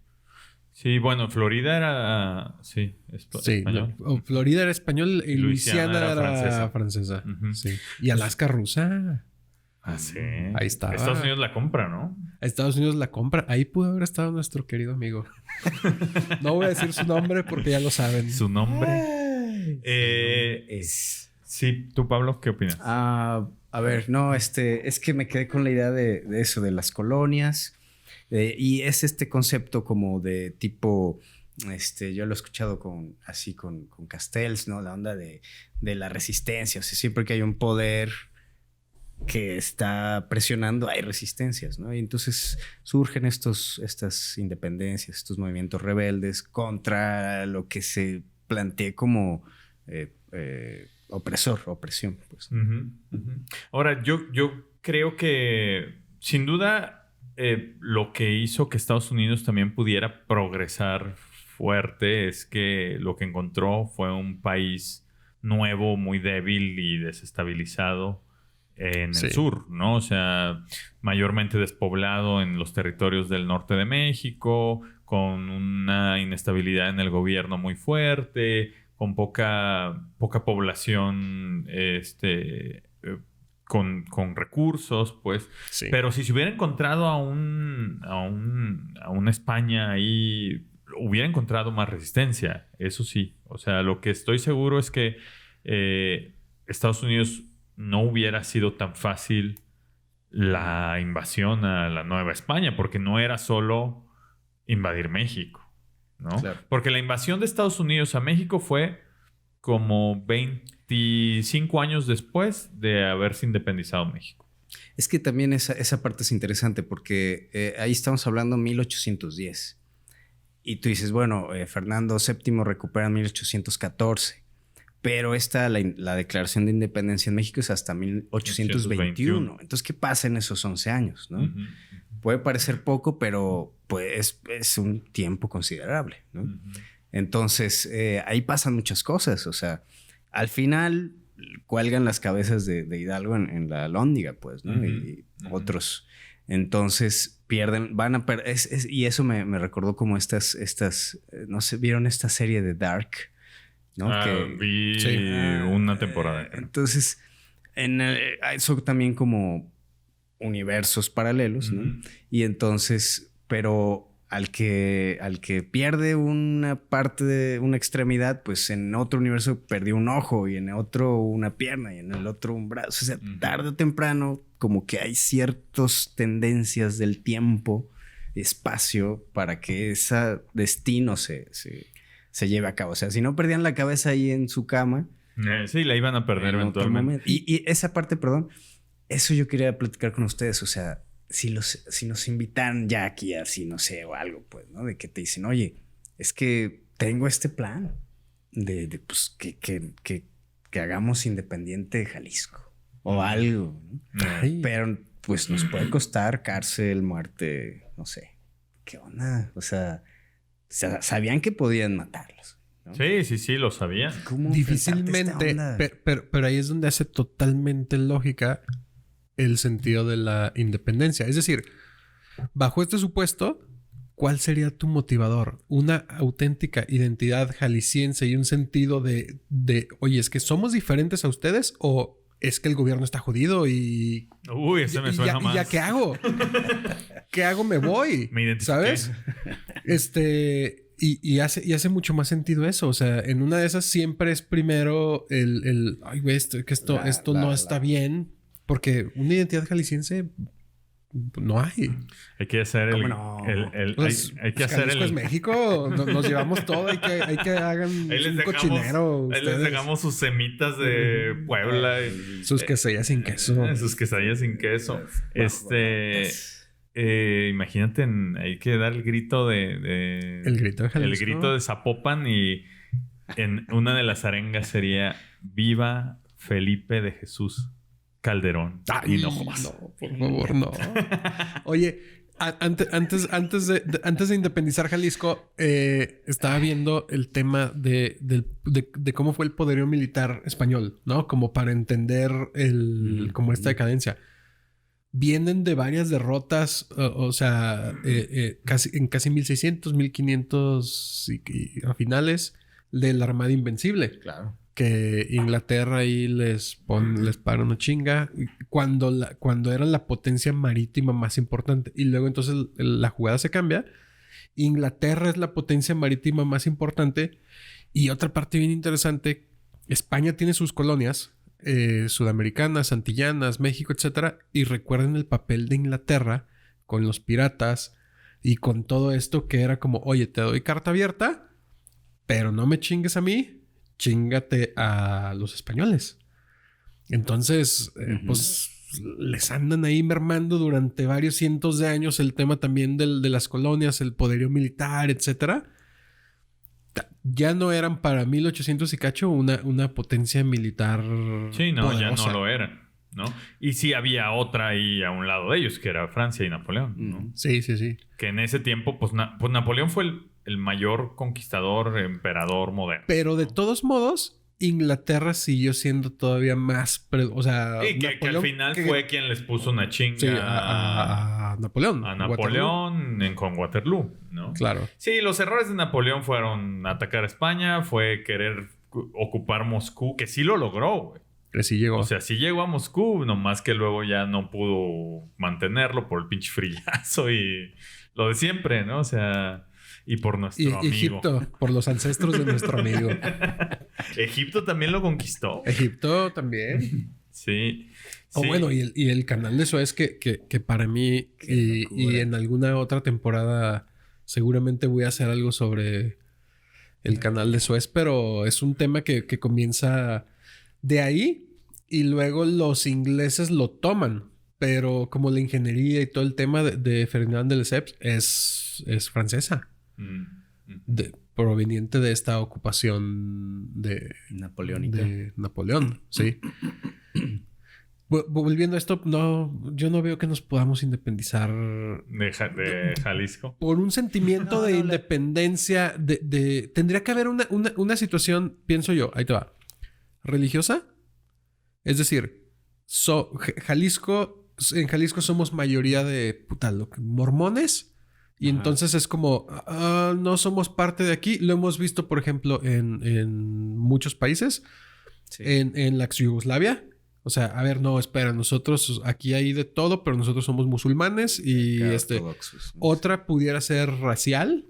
Sí, bueno, Florida era... Sí, Sí, español. Florida era español y Luisiana Luisiana era era francesa. francesa. Ujú. Sí. Y Alaska rusa. Ah, sí. Ahí estaba. Estados Unidos la compra, ¿no? Estados Unidos la compra. Ahí pudo haber estado nuestro querido amigo. No voy a decir su nombre porque ya lo saben. Su nombre. Es... Sí, tú, Pablo, ¿qué opinas? A ver, no, es que me quedé con la idea de eso, de las colonias. Y es este concepto como de tipo, yo lo he escuchado con Castells, ¿no? La onda de la resistencia. O sea, siempre que hay un poder que está presionando, hay resistencias, ¿no? Y entonces surgen estas independencias, estos movimientos rebeldes contra lo que se plantea como opresión, pues. Ujú, ujú. Ahora, yo creo que sin duda lo que hizo que Estados Unidos también pudiera progresar fuerte es que lo que encontró fue un país nuevo, muy débil y desestabilizado en Sí. el sur, ¿no? O sea, mayormente despoblado en los territorios del norte de México, con una inestabilidad en el gobierno muy fuerte, con poca población con recursos, pues. Sí. Pero si se hubiera encontrado a una España ahí, hubiera encontrado más resistencia, eso sí. O sea, lo que estoy seguro es que Estados Unidos no hubiera sido tan fácil la invasión a la Nueva España, porque no era solo invadir México, ¿no? Claro. Porque la invasión de Estados Unidos a México fue como 25 años después de haberse independizado México. Es que también esa parte es interesante porque ahí estamos hablando 1810. Y tú dices, bueno, Fernando VII recupera en 1814. Pero la declaración de independencia en México es hasta 1821. Entonces, ¿qué pasa en esos 11 años? ¿no? Uh-huh. Puede parecer poco, pero pues es un tiempo considerable, ¿no? Uh-huh. Entonces, ahí pasan muchas cosas. O sea, al final cuelgan las cabezas de Hidalgo en la Alhóndiga, pues, ¿no? Uh-huh. Y otros. Entonces, van a perder. Y eso me recordó como estas, no sé, ¿vieron esta serie de Dark? ¿no? Vi Sí. una temporada. Entonces, son también como universos paralelos, ¿no? Uh-huh. Y entonces, pero al que pierde una parte de una extremidad, pues en otro universo perdió un ojo y en otro una pierna y en el otro un brazo. O sea, Uh-huh. tarde o temprano, como que hay ciertas tendencias del tiempo, espacio, para que ese destino se lleve a cabo. O sea, si no perdían la cabeza ahí en su cama. Sí, la iban a perder eventualmente. Y esa parte, perdón, eso yo quería platicar con ustedes. O sea, si nos invitan ya aquí así, no sé, o algo, pues, ¿no? De que te dicen, oye, es que tengo este plan de pues, que hagamos independiente Jalisco o algo, ¿no? Ay. Pero pues nos puede costar cárcel, muerte, no sé. ¿Qué onda? O sea, sabían que podían matarlos. ¿no? Sí, lo sabía. ¿Cómo Difícilmente, enfrentarte a esta onda? pero ahí es donde hace totalmente lógica el sentido de la independencia. Es decir, bajo este supuesto, ¿cuál sería tu motivador? Una auténtica identidad jalisciense y un sentido oye, ¿es que somos diferentes a ustedes o es que el gobierno está jodido y... Uy, ese me suena más. ¿Y ya qué hago? ¿Qué hago? Me voy. Me identifiqué. ¿Sabes? Y hace mucho más sentido eso. O sea, en una de esas siempre es primero ay, güey, esto no está bien. Porque una identidad jalisciense no hay. Hay que hacer ¿Cómo no? Pues, hay que hacer Jalisco es México. Nos llevamos todo. Hay que hagan Ahí un cochinero. Ahí les ustedes. dejamos sus semitas de Puebla. Sus quesadillas sin queso. Sus quesadillas sin queso. Imagínate, hay que dar el grito El grito de Jalisco. El grito de Zapopan y en una de las arengas sería Viva Felipe de Jesús Calderón. Ay, Hinojosa. no, por favor, no. Oye, antes de independizar Jalisco, estaba viendo el tema de cómo fue el poderío militar español, ¿no? Como para entender como esta decadencia. Vienen de varias derrotas, en casi 1600, 1500 y a finales de la Armada Invencible. Claro. Que Inglaterra ahí les para una chinga cuando eran la potencia marítima más importante. Y luego entonces la jugada se cambia. Inglaterra es la potencia marítima más importante. Y otra parte bien interesante, España tiene sus colonias sudamericanas, antillanas, México, etcétera. Y recuerden el papel de Inglaterra con los piratas y con todo esto que era como, oye, te doy carta abierta, pero no me chingues a mí. Chíngate a los españoles. Entonces, pues les andan ahí mermando durante varios cientos de años el tema también de las colonias, el poderío militar, etcétera. Ya no eran para 1800 y cacho una potencia militar. Sí, no, poderosa. ya no lo eran, ¿no? Y sí había otra ahí a un lado de ellos, que era Francia y Napoleón, ¿no? Sí. Que en ese tiempo, pues Napoleón fue el mayor conquistador, emperador moderno. Pero de todos modos, Inglaterra siguió siendo todavía más... o sea... Y que al final fue quien les puso una chinga sí, a Napoleón. a Napoleón con Waterloo, ¿no? Claro. Sí, los errores de Napoleón fueron atacar a España, fue querer ocupar Moscú, que sí lo logró, güey. Que sí llegó. O sea, sí llegó a Moscú, nomás que luego ya no pudo mantenerlo por el pinche frillazo y lo de siempre, ¿no? O sea... Y por nuestro amigo. Egipto, por los ancestros de nuestro amigo. Egipto también lo conquistó. Egipto también. Sí. Bueno, y el canal de Suez que para mí y en alguna otra temporada seguramente voy a hacer algo sobre el canal de Suez, pero es un tema que comienza de ahí y luego los ingleses lo toman, pero como la ingeniería y todo el tema de Ferdinand de Lesseps es francesa. Proveniente de esta ocupación napoleónica. De Napoleón, sí. Volviendo a esto, yo no veo que nos podamos independizar de Jalisco. por un sentimiento de independencia. Tendría que haber una situación, pienso yo, ahí te va, religiosa. Es decir, en Jalisco somos mayoría de mormones. Y entonces es como, no somos parte de aquí. Lo hemos visto, por ejemplo, en muchos países. Sí. En la ex Yugoslavia. O sea, a ver, no, espera. Nosotros aquí hay de todo, pero nosotros somos musulmanes. Y otra pudiera ser racial.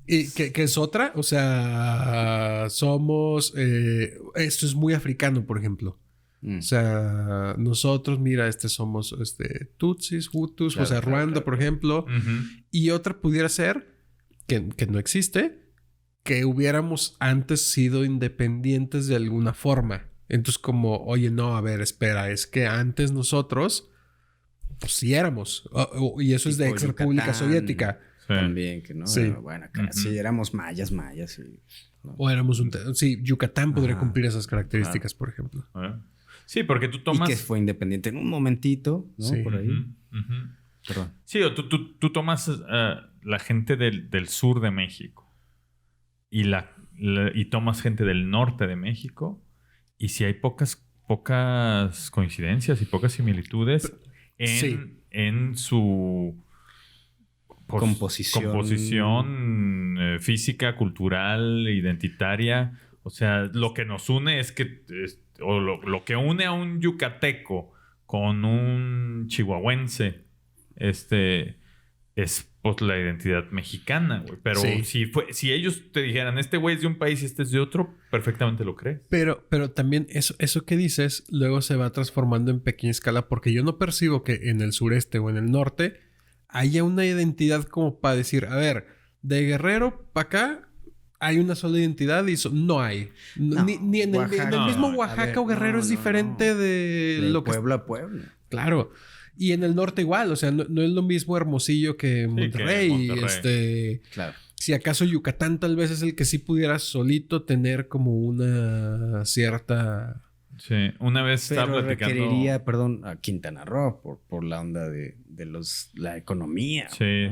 Y que es otra. O sea, somos... esto es muy africano, por ejemplo. O sea, nosotros, mira, somos Tutsis, Hutus, claro, o sea, Ruanda, por ejemplo. Y otra pudiera ser, que no existe, que hubiéramos antes sido independientes de alguna forma. Entonces, como, oye, no, a ver, espera, es que antes nosotros, pues sí éramos. Y eso es de ex República Soviética. Sí. También, que no. Sí. Bueno, sí, éramos mayas. Y, ¿no? O éramos sí, Yucatán podría cumplir esas características, por ejemplo. Sí, porque tú tomas... Y que fue independiente en un momentito, ¿no? Sí. Por ahí. Perdón. Sí, o tú tomas la gente del sur de México y la y tomas gente del norte de México y si hay pocas coincidencias y pocas similitudes en su composición física, cultural, identitaria. O sea, lo que nos une es que... o lo que une a un yucateco con un chihuahuense es pues la identidad mexicana, güey. Pero si ellos te dijeran, este güey es de un país y este es de otro, perfectamente lo crees. Pero también eso que dices luego se va transformando en pequeña escala porque yo no percibo que en el sureste o en el norte haya una identidad como para decir, a ver, de Guerrero para acá hay una sola identidad y no hay. No, ni en el mismo Oaxaca o Guerrero es diferente de lo que... Puebla a Puebla. Claro. Y en el norte igual. O sea, no es lo mismo Hermosillo que Monterrey. Claro. Si acaso Yucatán tal vez es el que sí pudiera solito tener como una cierta... Sí. Una vez estaba platicando... requeriría, a Quintana Roo por la onda de la economía. Sí.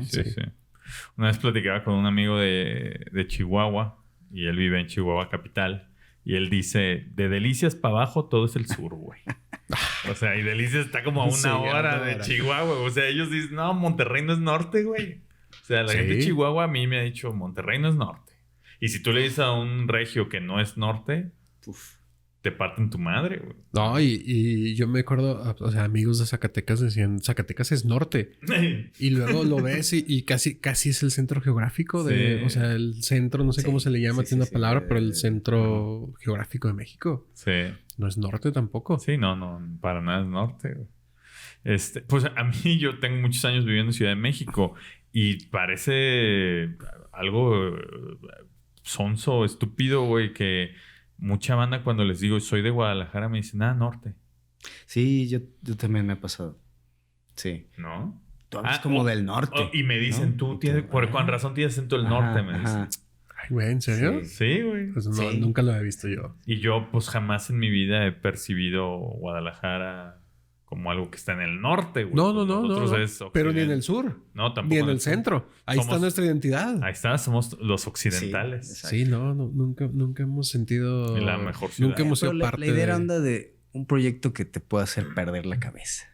Una vez platicaba con un amigo de Chihuahua y él vive en Chihuahua capital y él dice, de Delicias para abajo todo es el sur, güey. O sea, y Delicias está como a una hora de Chihuahua. O sea, ellos dicen, no, Monterrey no es norte, güey. O sea, la gente de Chihuahua a mí me ha dicho, Monterrey no es norte. Y si tú le dices a un regio que no es norte, te parten tu madre, güey. No, y yo me acuerdo, o sea, amigos de Zacatecas decían, Zacatecas es norte. Y luego lo ves y casi es el centro geográfico de... O sea, el centro, no sé cómo se le llama, tiene una palabra, pero el centro geográfico de México. Sí. No es norte tampoco. Sí, no, para nada es norte, güey. Pues a mí yo tengo muchos años viviendo en Ciudad de México y parece algo sonso, estúpido, güey, que mucha banda cuando les digo soy de Guadalajara me dicen, norte. Sí, yo también me ha pasado. Sí. ¿No? Tú hablas como del norte. Y me dicen, ¿no? tú tienes, con razón tienes acento del norte, me dicen. Ay, güey, ¿en serio? Sí, güey. Pues no, nunca lo he visto yo. Y yo, pues, jamás en mi vida he percibido Guadalajara como algo que está en el norte, güey. No. Pero ni en el sur. No, tampoco. Ni en el centro. Ahí está nuestra identidad. Ahí está, somos los occidentales. Sí, nunca hemos sentido... La mejor ciudad. Nunca hemos sido parte la idea era onda de un proyecto que te pueda hacer perder la cabeza.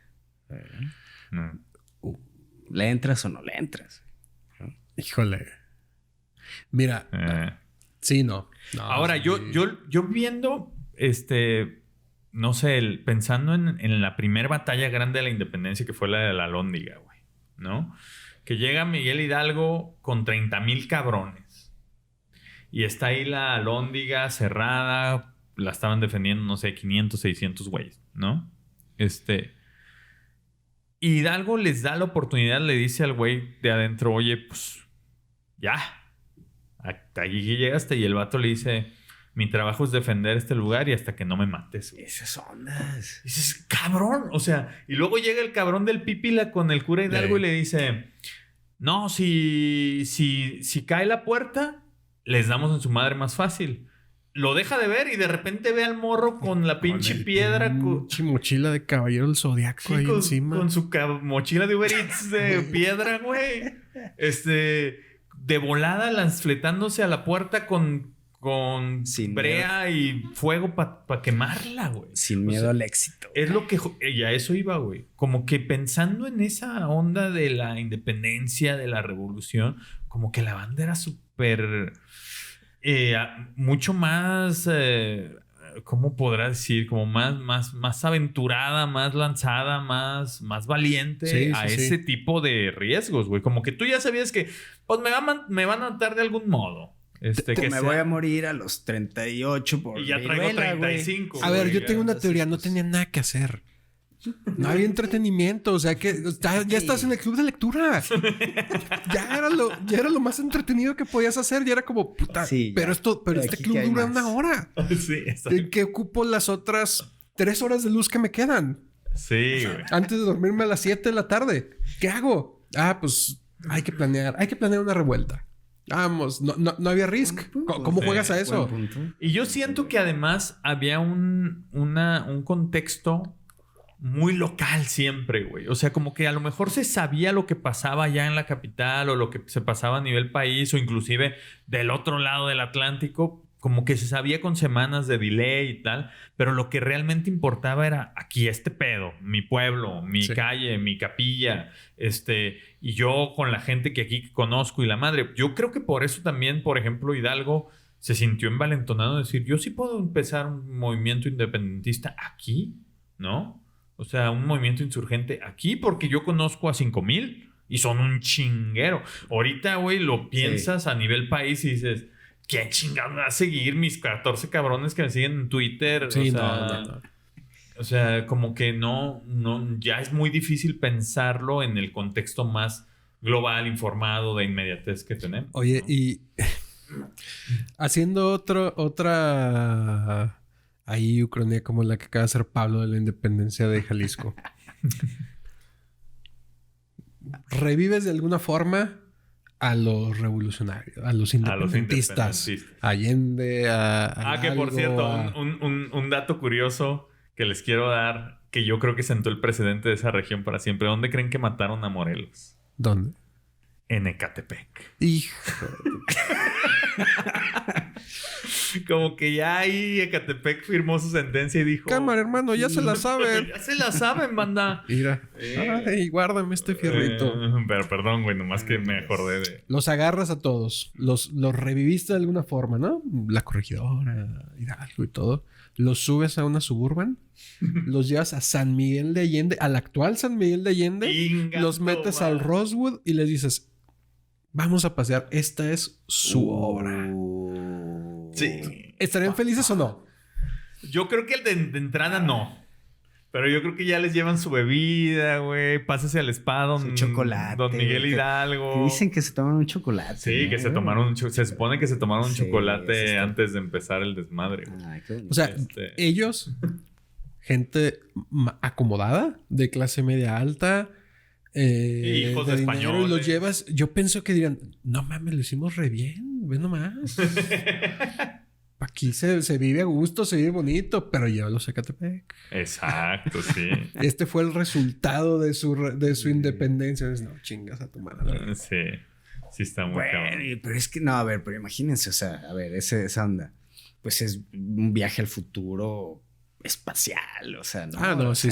¿Le entras o no le entras? Híjole. Mira. Sí, no. Ahora, yo viendo, no sé, pensando en la primera batalla grande de la independencia que fue la de la Alhóndiga, güey, ¿no? Que llega Miguel Hidalgo con 30,000 cabrones. Y está ahí la Alhóndiga cerrada, la estaban defendiendo, no sé, 500, 600 güeyes, ¿no? Hidalgo les da la oportunidad, le dice al güey de adentro, oye, pues, ya. Hasta allí llegaste. Y el vato le dice, mi trabajo es defender este lugar y hasta que no me mates. Esas ondas. Y dices, cabrón. O sea, y luego llega el cabrón del Pípila con el cura Hidalgo y le dice, no, si cae la puerta, les damos en su madre más fácil. Lo deja de ver y de repente ve al morro con la pinche piedra. Pinche mochila de caballero del Zodiaco ahí encima. Con su mochila de Uber Eats de piedra, güey. De volada, fletándose a la puerta con brea y fuego para quemarla, güey. Sin miedo al éxito. Es lo que... Y a eso iba, güey. Como que pensando en esa onda de la independencia, de la revolución, como que la banda era súper... mucho más... ¿cómo podrá decir? Como más aventurada, más lanzada, más valiente ese tipo de riesgos, güey. Como que tú ya sabías que pues me van a matar de algún modo. Me voy a morir a los 38 por y ya traigo 35. A ver, yo tengo una teoría. No tenía nada que hacer. No había entretenimiento. O sea que ya estás en el club de lectura. ya era lo más entretenido que podías hacer. Ya era como, puta, pero este club dura una hora. Sí, ¿En qué ocupo las otras 3 horas de luz que me quedan? Sí, güey. Antes de dormirme a las 7 de la tarde. ¿Qué hago? Pues hay que planear una revuelta. Vamos, no había risk. ¿Cómo juegas a eso? Y yo siento que además había un contexto muy local siempre, güey. O sea, como que a lo mejor se sabía lo que pasaba allá en la capital o lo que se pasaba a nivel país o inclusive del otro lado del Atlántico, como que se sabía con semanas de delay y tal, pero lo que realmente importaba era aquí este pedo, mi pueblo, mi calle, mi capilla, y yo con la gente que aquí conozco y la madre. Yo creo que por eso también, por ejemplo, Hidalgo se sintió envalentonado de decir, yo sí puedo empezar un movimiento independentista aquí, ¿no? O sea, un movimiento insurgente aquí porque yo conozco a 5,000 y son un chinguero. Ahorita, güey, lo piensas a nivel país y dices, ¿quién chingado me va a seguir mis 14 cabrones que me siguen en Twitter? Sí, o sea, no. O sea, como que no, ya es muy difícil pensarlo en el contexto más global, informado, de inmediatez que tenemos. Oye, ¿no? y haciendo otra ahí ucronía como la que acaba de hacer Pablo de la independencia de Jalisco. ¿Revives de alguna forma a los revolucionarios, a los independentistas? Allende, que por cierto, un dato curioso que les quiero dar, que yo creo que sentó el precedente de esa región para siempre. ¿Dónde creen que mataron a Morelos? ¿Dónde? En Ecatepec. Hijo. Como que ya ahí Ecatepec firmó su sentencia y dijo... Cámara, hermano, ya se la saben. Ya se la saben, banda. Mira. Ay, guárdame este fierrito. Pero perdón, güey, nomás que me acordé de... Los agarras a todos. Los reviviste de alguna forma, ¿no? La Corregidora, Hidalgo y todo. Los subes a una Suburban. Los llevas a San Miguel de Allende, al actual San Miguel de Allende. Los metes al Rosewood y les dices... Vamos a pasear. Esta es su obra. Sí. ¿Estarían felices o no? Yo creo que de entrada no. Pero yo creo que ya les llevan su bebida, güey. Pásase al spa, don Miguel Hidalgo. Que dicen que se tomaron un chocolate. Sí, ¿no? Que se tomaron se supone que se tomaron un chocolate antes de empezar el desmadre. Ay, o sea, ellos, gente acomodada, de clase media alta... hijos de españoles. Y los llevas. Yo pienso que dirían, no mames, lo hicimos re bien, ve nomás. Aquí se vive a gusto, se vive bonito, pero llévalos a Ecatepec. Exacto, sí. Este fue el resultado de su independencia. No, chingas a tu madre. Sí está muy cabrón. Pero es que no, a ver, pero imagínense, o sea, a ver, esa onda, pues es un viaje al futuro espacial, o sea, ¿no? No, o sí.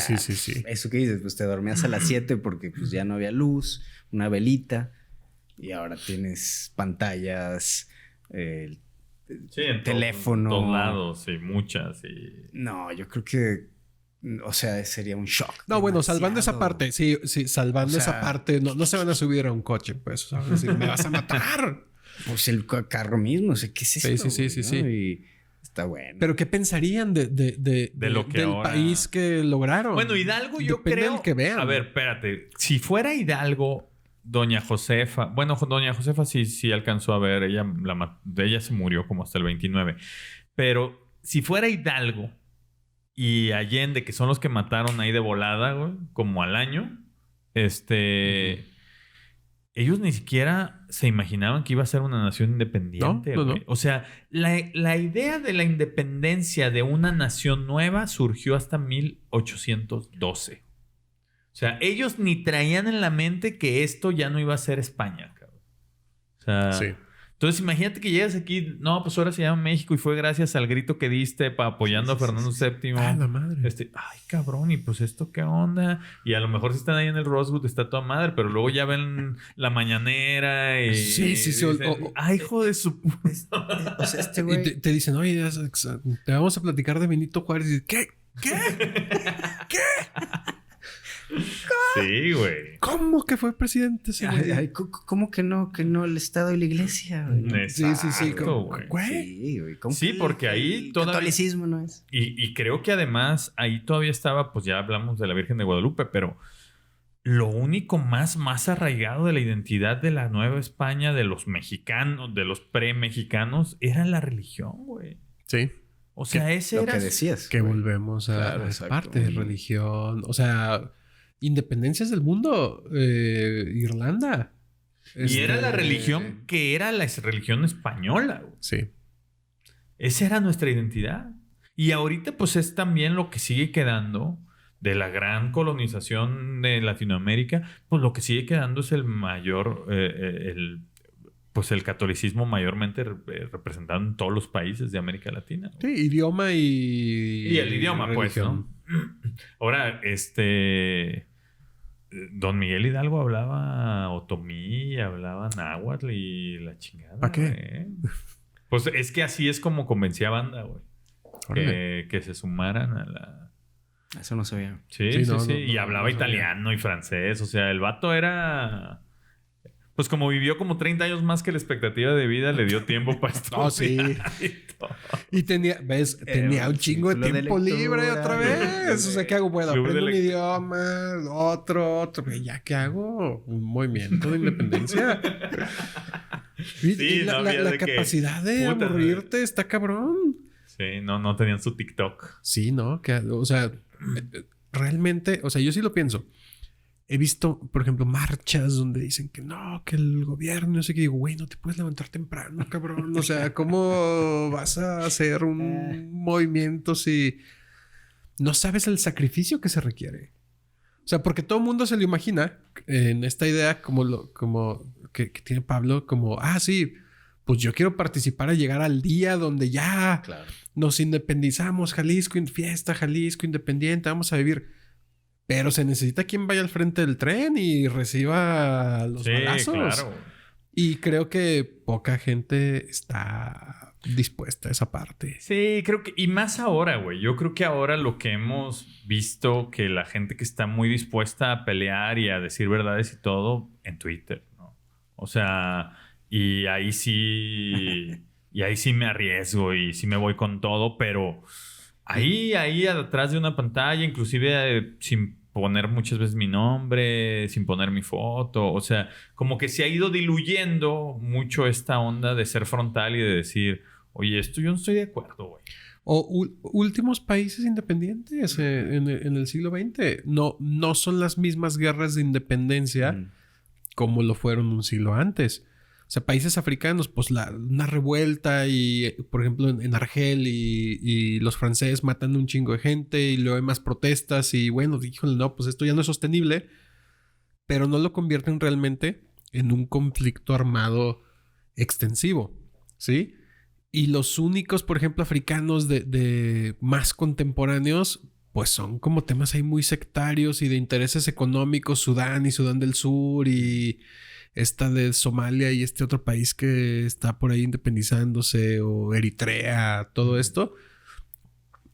Eso que dices, pues te dormías a las 7 porque pues ya no había luz, una velita, y ahora tienes pantallas, teléfono. En todos lados, sí, muchas. No, yo creo que, o sea, sería un shock. No, bueno, salvando esa parte, sí, salvando esa parte, no se van a subir a un coche, pues, o sea, van a decir, me vas a matar. Pues el carro mismo, o sea, ¿qué es esto? Sí. Y está bueno. Pero ¿qué pensarían de lo que del ahora... país que lograron? Bueno, Hidalgo yo depende creo... del que vean. A ver, espérate. Si fuera Hidalgo, doña Josefa... Bueno, doña Josefa sí alcanzó a ver. Ella se murió como hasta el 29. Pero si fuera Hidalgo y Allende, que son los que mataron ahí de volada, güey, como al año, ellos ni siquiera se imaginaban que iba a ser una nación independiente. No. O sea, la idea de la independencia de una nación nueva surgió hasta 1812. O sea, ellos ni traían en la mente que esto ya no iba a ser España, cabrón. O sea, sí. Entonces imagínate que llegas aquí, no, pues ahora se llama México y fue gracias al grito que diste apoyando a Fernando VII. Ah, la madre. Ay, cabrón, y pues esto qué onda. Y a lo mejor si están ahí en el Rosewood está toda madre, pero luego ya ven la mañanera y... Sí. Dicen, ay, hijo de su... O sea, güey... Y te dicen, oye, te vamos a platicar de Benito Juárez. Y ¿Qué? Sí, güey. ¿Cómo que fue presidente? ¿Cómo que no? Que no el Estado y la Iglesia, güey. Sí. Güey. Sí, porque ahí todavía... catolicismo no es. Y creo que además ahí todavía estaba, pues ya hablamos de la Virgen de Guadalupe, pero lo único más arraigado de la identidad de la Nueva España, de los mexicanos, de los pre-mexicanos, era la religión, güey. Sí. O sea, ese lo era... que decías. Que volvemos a esa parte de religión. O sea... Independencias del mundo, Irlanda. Y era la religión que era la religión española. Güey. Sí. Esa era nuestra identidad. Y ahorita pues es también lo que sigue quedando de la gran colonización de Latinoamérica, pues lo que sigue quedando es el mayor, pues el catolicismo mayormente representado en todos los países de América Latina, ¿no? Sí, idioma Y el idioma, religión. pues, ¿no? Ahora, Don Miguel Hidalgo hablaba otomí, hablaba náhuatl y la chingada. ¿Para qué? güey. Pues es que así es como convencía a banda, güey. Que se sumaran a la... Eso no sabía. Sí, Sí, sí, no, sí. no, Y no, hablaba no sabía. italiano y francés. O sea, el vato era... Pues como vivió como 30 años más que la expectativa de vida, le dio tiempo para estudiar. No, sí. y todo. Y tenía, ¿ves? Tenía un chingo de círculo de tiempo lectura. libre otra vez. O sea, ¿qué hago? Bueno, Club de aprendo un lectura. idioma, otro. ¿Ya qué hago? Un movimiento de independencia. Y, Sí, y no la había de que, capacidad de puta, aburrirte está cabrón. Sí, no tenían su TikTok. Sí, ¿no? O sea, realmente, o sea, yo sí lo pienso. He visto, por ejemplo, marchas donde dicen que no, que el gobierno, no sé qué. Digo, güey, no te puedes levantar temprano, cabrón. O sea, ¿cómo vas a hacer un movimiento si no sabes el sacrificio que se requiere? O sea, porque todo el mundo se lo imagina en esta idea como que tiene Pablo, como, sí, pues yo quiero participar a llegar al día donde ya Claro. nos independizamos, Jalisco, fiesta, Jalisco independiente, vamos a vivir. Pero se necesita quien vaya al frente del tren y reciba los Sí, balazos. claro. Y creo que poca gente está dispuesta a esa parte. Sí, creo que... Y más ahora, güey. Yo creo que ahora lo que hemos visto, que la gente que está muy dispuesta a pelear y a decir verdades y todo, en Twitter, ¿no? O sea, y ahí sí... y ahí sí me arriesgo y sí me voy con todo, pero... Ahí atrás de una pantalla, inclusive sin poner muchas veces mi nombre, sin poner mi foto. O sea, como que se ha ido diluyendo mucho esta onda de ser frontal y de decir, oye, esto yo no estoy de acuerdo, güey. O últimos países independientes en el siglo XX no son las mismas guerras de independencia como lo fueron un siglo antes. O sea, países africanos, pues una revuelta y, por ejemplo, en Argel y los franceses matando un chingo de gente y luego hay más protestas y bueno, híjole, no, pues esto ya no es sostenible, pero no lo convierten realmente en un conflicto armado extensivo, ¿sí? Y los únicos, por ejemplo, africanos de más contemporáneos, pues son como temas ahí muy sectarios y de intereses económicos, Sudán y Sudán del Sur y esta de Somalia y este otro país que está por ahí independizándose o Eritrea, todo esto,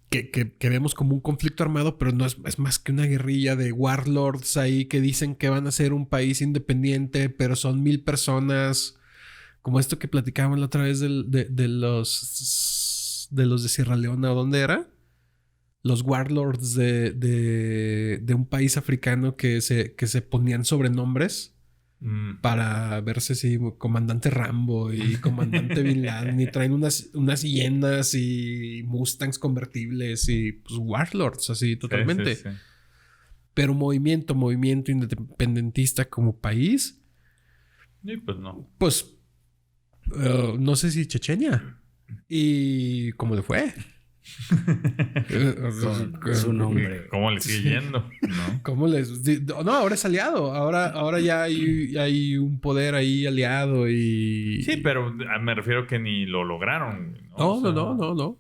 que vemos como un conflicto armado, pero no es más que una guerrilla de warlords ahí que dicen que van a ser un país independiente, pero son 1,000 personas, como esto que platicábamos la otra vez de los de Sierra Leona, ¿o dónde era? Los warlords de un país africano que se ponían sobrenombres para verse si comandante Rambo y comandante Bin Laden y traen unas hienas y Mustangs convertibles y pues warlords así totalmente. Sí, sí, sí. Pero movimiento independentista como país, Y pues no. pues no sé si Chechenia. ¿Y cómo le fue? Con su nombre. ¿Cómo le sigue yendo? ¿No? ¿Cómo les...? No, ahora es aliado. Ahora ya hay un poder ahí aliado y... Sí, pero me refiero que ni lo lograron. No.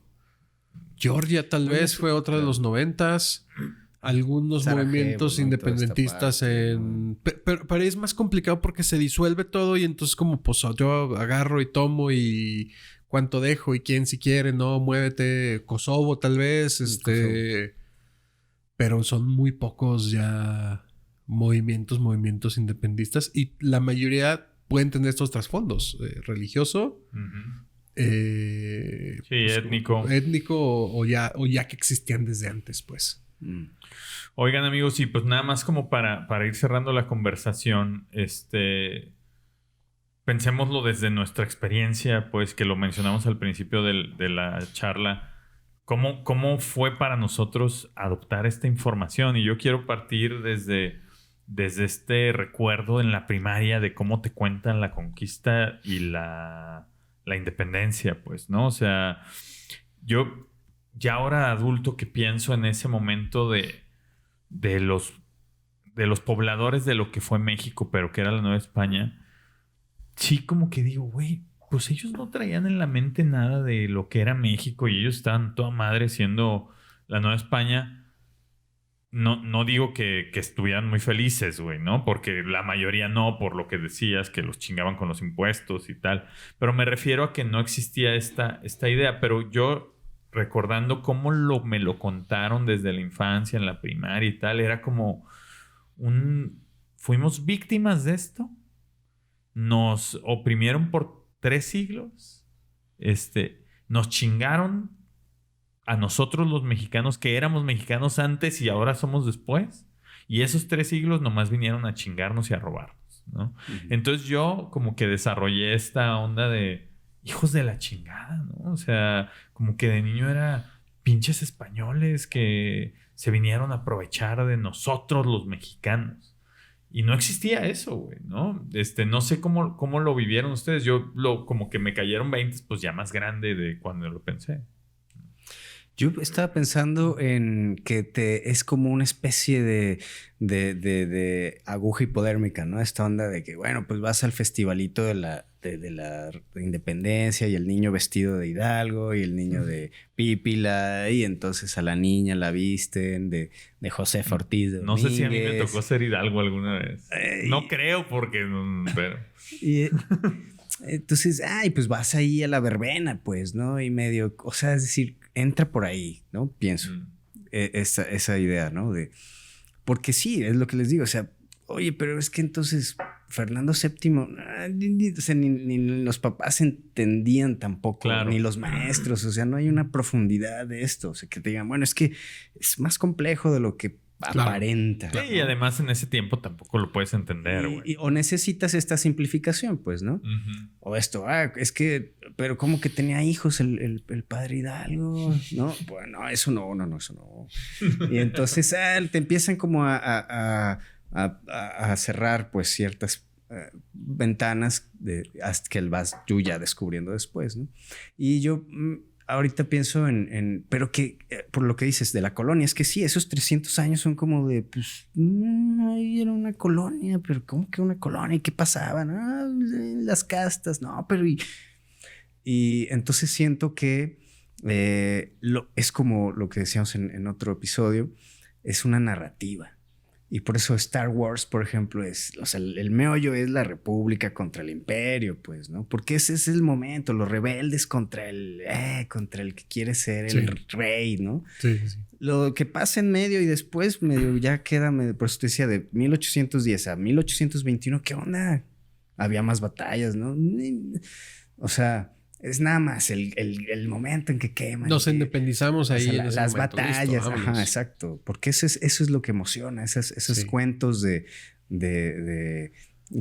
Georgia tal vez fue otra de los 90s. Algunos Sarajevo, movimientos ¿no? independentistas Toda esta parte, pero es más complicado porque se disuelve todo y entonces como pues yo agarro y tomo y cuánto dejo y quién si quiere, no, muévete, Kosovo tal vez, pero son muy pocos ya movimientos independistas y la mayoría pueden tener estos trasfondos, religioso, Ujú. sí, étnico. o ya que existían desde antes, pues. Oigan, amigos, y pues nada más como para ir cerrando la conversación, pensémoslo desde nuestra experiencia, pues que lo mencionamos al principio de la charla. ¿Cómo fue para nosotros adoptar esta información? Y yo quiero partir desde este recuerdo en la primaria de cómo te cuentan la conquista y la independencia, pues, ¿no? O sea, yo ya ahora adulto que pienso en ese momento de de los pobladores de lo que fue México, pero que era la Nueva España, sí como que digo, güey, pues ellos no traían en la mente nada de lo que era México y ellos estaban toda madre siendo la Nueva España. No digo que estuvieran muy felices, güey, ¿no? Porque la mayoría no, por lo que decías, que los chingaban con los impuestos y tal. Pero me refiero a que no existía esta idea. Pero yo, recordando cómo me lo contaron desde la infancia, en la primaria y tal, era como fuimos víctimas de esto. Nos oprimieron por 3 siglos. Nos chingaron a nosotros los mexicanos, que éramos mexicanos antes y ahora somos después. Y esos 3 siglos nomás vinieron a chingarnos y a robarnos, ¿no? Uh-huh. Entonces yo como que desarrollé esta onda de hijos de la chingada, ¿no? O sea, como que de niño era pinches españoles que se vinieron a aprovechar de nosotros los mexicanos. Y no existía eso, güey, ¿no? No sé cómo lo vivieron ustedes. Yo como que me cayeron 20, pues ya más grande de cuando lo pensé. Yo estaba pensando en que es como una especie de aguja hipodérmica, ¿no? Esta onda de que, bueno, pues vas al festivalito de la independencia y el niño vestido de Hidalgo y el niño de Pípila y entonces a la niña la visten de Josefa Ortiz de Domínguez. No sé si a mí me tocó ser Hidalgo alguna vez. No creo porque... Pero... Entonces, pues vas ahí a la verbena, pues, ¿no? Y medio, o sea, es decir, entra por ahí, ¿no? Pienso. Esa idea, ¿no? Porque sí, es lo que les digo, o sea, oye, pero es que entonces Fernando VII, o sea, ni los papás entendían tampoco, claro, ni los maestros, o sea, no hay una profundidad de esto, o sea, que te digan, bueno, es que es más complejo de lo que aparenta. Sí, ¿no? Y además en ese tiempo tampoco lo puedes entender, güey. O necesitas esta simplificación, pues, ¿no? Uh-huh. O esto, es que, pero ¿cómo que tenía hijos el padre Hidalgo? ¿No? Bueno, eso no, eso no. Y entonces te empiezan como a cerrar, pues, ciertas ventanas hasta que vas tú ya descubriendo después, ¿no? Y yo... ahorita pienso pero que por lo que dices de la colonia, es que sí, esos 300 años son como de, pues, ahí era una colonia, pero ¿cómo que una colonia? ¿Y qué pasaba? Las castas, no, pero y entonces siento que es como lo que decíamos en otro episodio, es una narrativa. Y por eso Star Wars, por ejemplo, o sea, el meollo es la república contra el imperio, pues, ¿no? Porque ese es el momento, los rebeldes contra el que quiere ser el rey, ¿no? Sí. Lo que pasa en medio y después medio ya queda, por eso te decía, de 1810 a 1821, ¿qué onda? Había más batallas, ¿no? O sea... es nada más el momento en que queman. Nos independizamos ahí. O sea, en ese las momento. batallas. Listo, ajá, exacto. Porque eso es lo que emociona. Esos cuentos de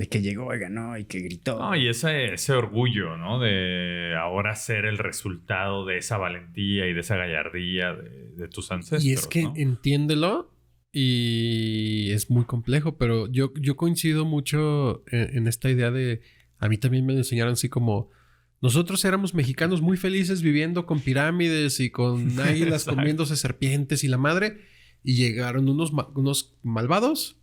que llegó y ganó y que gritó. No, y ese orgullo, ¿no? De ahora ser el resultado de esa valentía y de esa gallardía de tus ancestros. Y es que, ¿no? Entiéndelo. Y es muy complejo. Pero yo coincido mucho en esta idea de... A mí también me enseñaron así como... Nosotros éramos mexicanos muy felices viviendo con pirámides y con águilas comiéndose serpientes y la madre. Y llegaron unos malvados.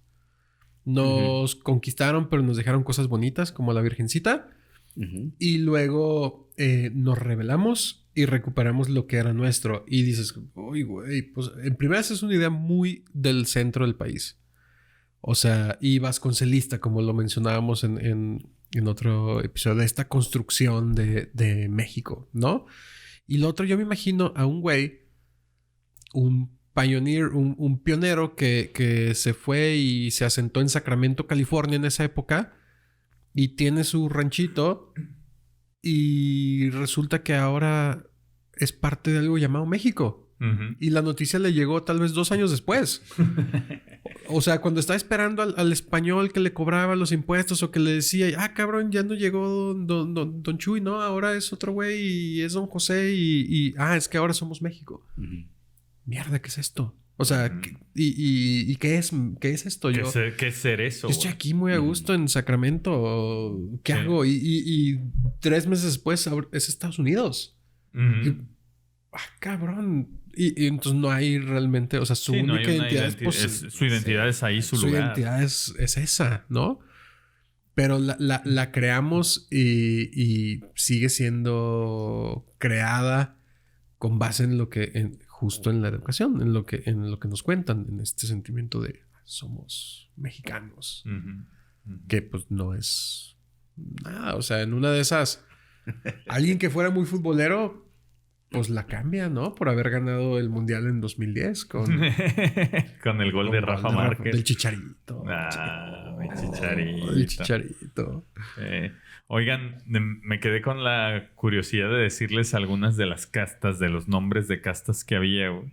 Nos conquistaron, pero nos dejaron cosas bonitas como la Virgencita. Uh-huh. Y luego nos rebelamos y recuperamos lo que era nuestro. Y dices, uy, güey, pues en primera es una idea muy del centro del país. O sea, y vasconcelista, como lo mencionábamos en otro episodio, de esta construcción de México, ¿no? Y lo otro, yo me imagino a un güey, un pionero que se fue y se asentó en Sacramento, California en esa época y tiene su ranchito y resulta que ahora es parte de algo llamado México. Uh-huh. Y la noticia le llegó tal vez 2 años después. O sea, cuando estaba esperando al español que le cobraba los impuestos o que le decía, cabrón, ya no llegó don Chuy, ¿no? Ahora es otro güey y es don José y es que ahora somos México. Uh-huh. Mierda, ¿qué es esto? O sea, uh-huh. ¿Y qué es esto? ¿Qué es ser eso? Yo estoy aquí muy a gusto en Sacramento. ¿Qué hago? Y 3 meses después es Estados Unidos. Uh-huh. cabrón. Y entonces no hay realmente, o sea, su Sí, no hay única una identidad es, pues, su identidad es ahí, su lugar. identidad es esa, ¿no? Pero la creamos y sigue siendo creada con base en lo que, justo en la educación, en lo que nos cuentan, en este sentimiento de somos mexicanos, que pues no es nada. O sea, en una de esas, alguien que fuera muy futbolero, pues la cambia, ¿no? Por haber ganado el Mundial en 2010 con con el gol de Rafa Márquez. Del Chicharito. Mi Chicharito. El Chicharito. Oigan, me quedé con la curiosidad de decirles algunas de las castas, de los nombres de castas que había, güey.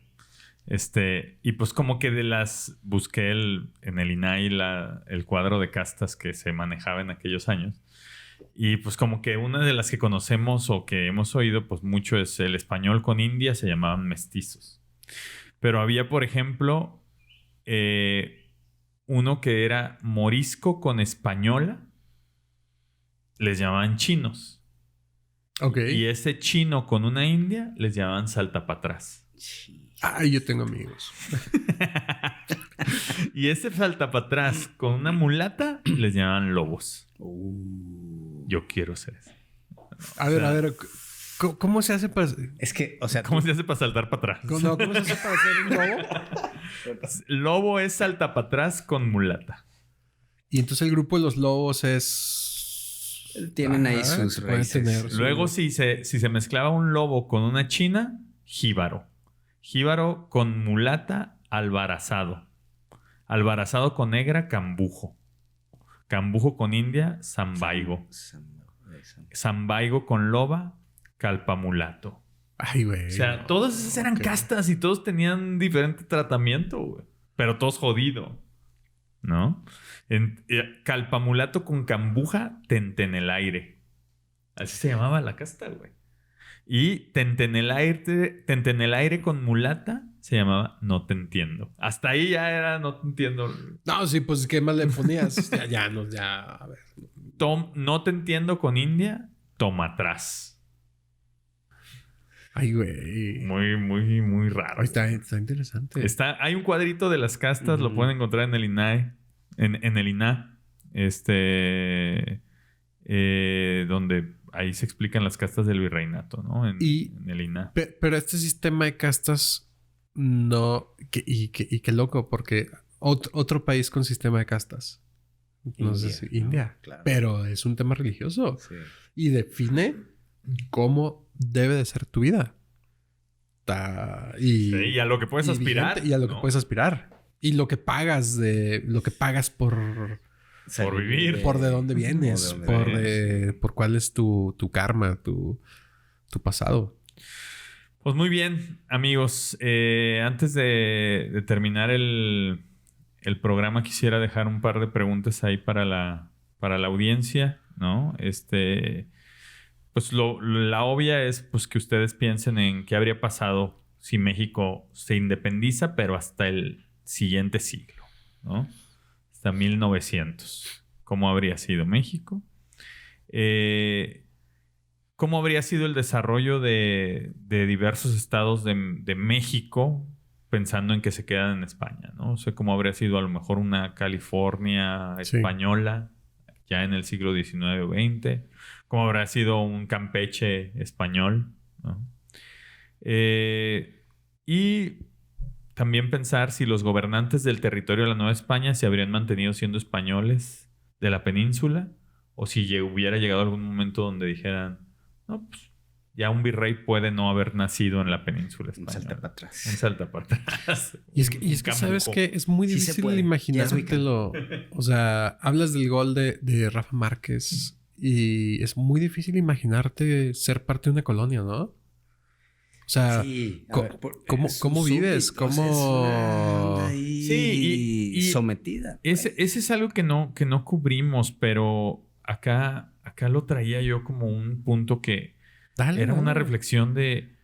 Y pues como que busqué en el INAI el cuadro de castas que se manejaba en aquellos años. Y pues como que una de las que conocemos o que hemos oído pues mucho es el español con India, se llamaban mestizos. Pero había, por ejemplo, uno que era morisco con española, les llamaban chinos. Ok. Y ese chino con una india les llamaban saltapatrás. Ay, yo tengo amigos. Y ese saltapatrás con una mulata les llamaban lobos. Yo quiero ser ese. A ver, ¿cómo se hace para...? Es que, o sea... ¿Cómo se hace para saltar para atrás? ¿Cómo se hace para ser un lobo? Lobo es saltapatrás con mulata. Y entonces el grupo de los lobos es... Tienen ahí sus raíces. Luego, si se mezclaba un lobo con una china, jíbaro. Jíbaro con mulata, albarazado. Albarazado con negra, cambujo. Cambujo con india, zambaigo. Zambaigo con loba, calpamulato. Ay, güey. O sea, todas esas eran castas y todos tenían diferente tratamiento, güey. Pero todos jodido, ¿no? Calpamulato con cambuja, tentenelaire. Así se llamaba la casta, güey. Y tentenelaire con mulata se llamaba no te entiendo. Hasta ahí ya era no te entiendo. No, sí, pues ¿qué más le ponías? A ver. No te entiendo con india, toma atrás. Ay, güey. Muy, muy, muy raro. Está interesante. Hay un cuadrito de las castas, lo pueden encontrar en el INAE. En el INA. Donde ahí se explican las castas del virreinato, ¿no? En el INA. Pero este sistema de castas no... Y qué loco, porque otro país con sistema de castas. No sé si India. Claro. Pero es un tema religioso. Sí. Y define cómo debe de ser tu vida. Y a lo que puedes aspirar. Vigente, y a lo que puedes aspirar. Y lo que pagas por vivir. Por de dónde vienes. Por cuál es tu karma, tu pasado. Pues muy bien, amigos. Antes de terminar el programa, quisiera dejar un par de preguntas ahí para la audiencia, ¿no? Pues la obvia es pues que ustedes piensen en qué habría pasado si México se independiza, pero hasta el siguiente siglo, ¿no? Hasta 1900. ¿Cómo habría sido México? ¿Cómo habría sido el desarrollo de diversos estados de México, pensando en que se quedan en España, ¿no? O sea, cómo habría sido a lo mejor una California española ya en el siglo XIX o XX. Cómo habrá sido un Campeche español, ¿no? Y también pensar si los gobernantes del territorio de la Nueva España se habrían mantenido siendo españoles de la península, o si hubiera llegado algún momento donde dijeran, no, pues ya un virrey puede no haber nacido en la península española. Un salta para atrás. Un salta para atrás. Y es que ¿sabes qué? Es muy difícil imaginártelo. O sea, hablas del gol de Rafa Márquez y es muy difícil imaginarte ser parte de una colonia, ¿no? O sea, ¿cómo vives? ¿Cómo...? Sí, y sometida. Ese es algo que no cubrimos, pero acá lo traía yo como un punto que era una reflexión de,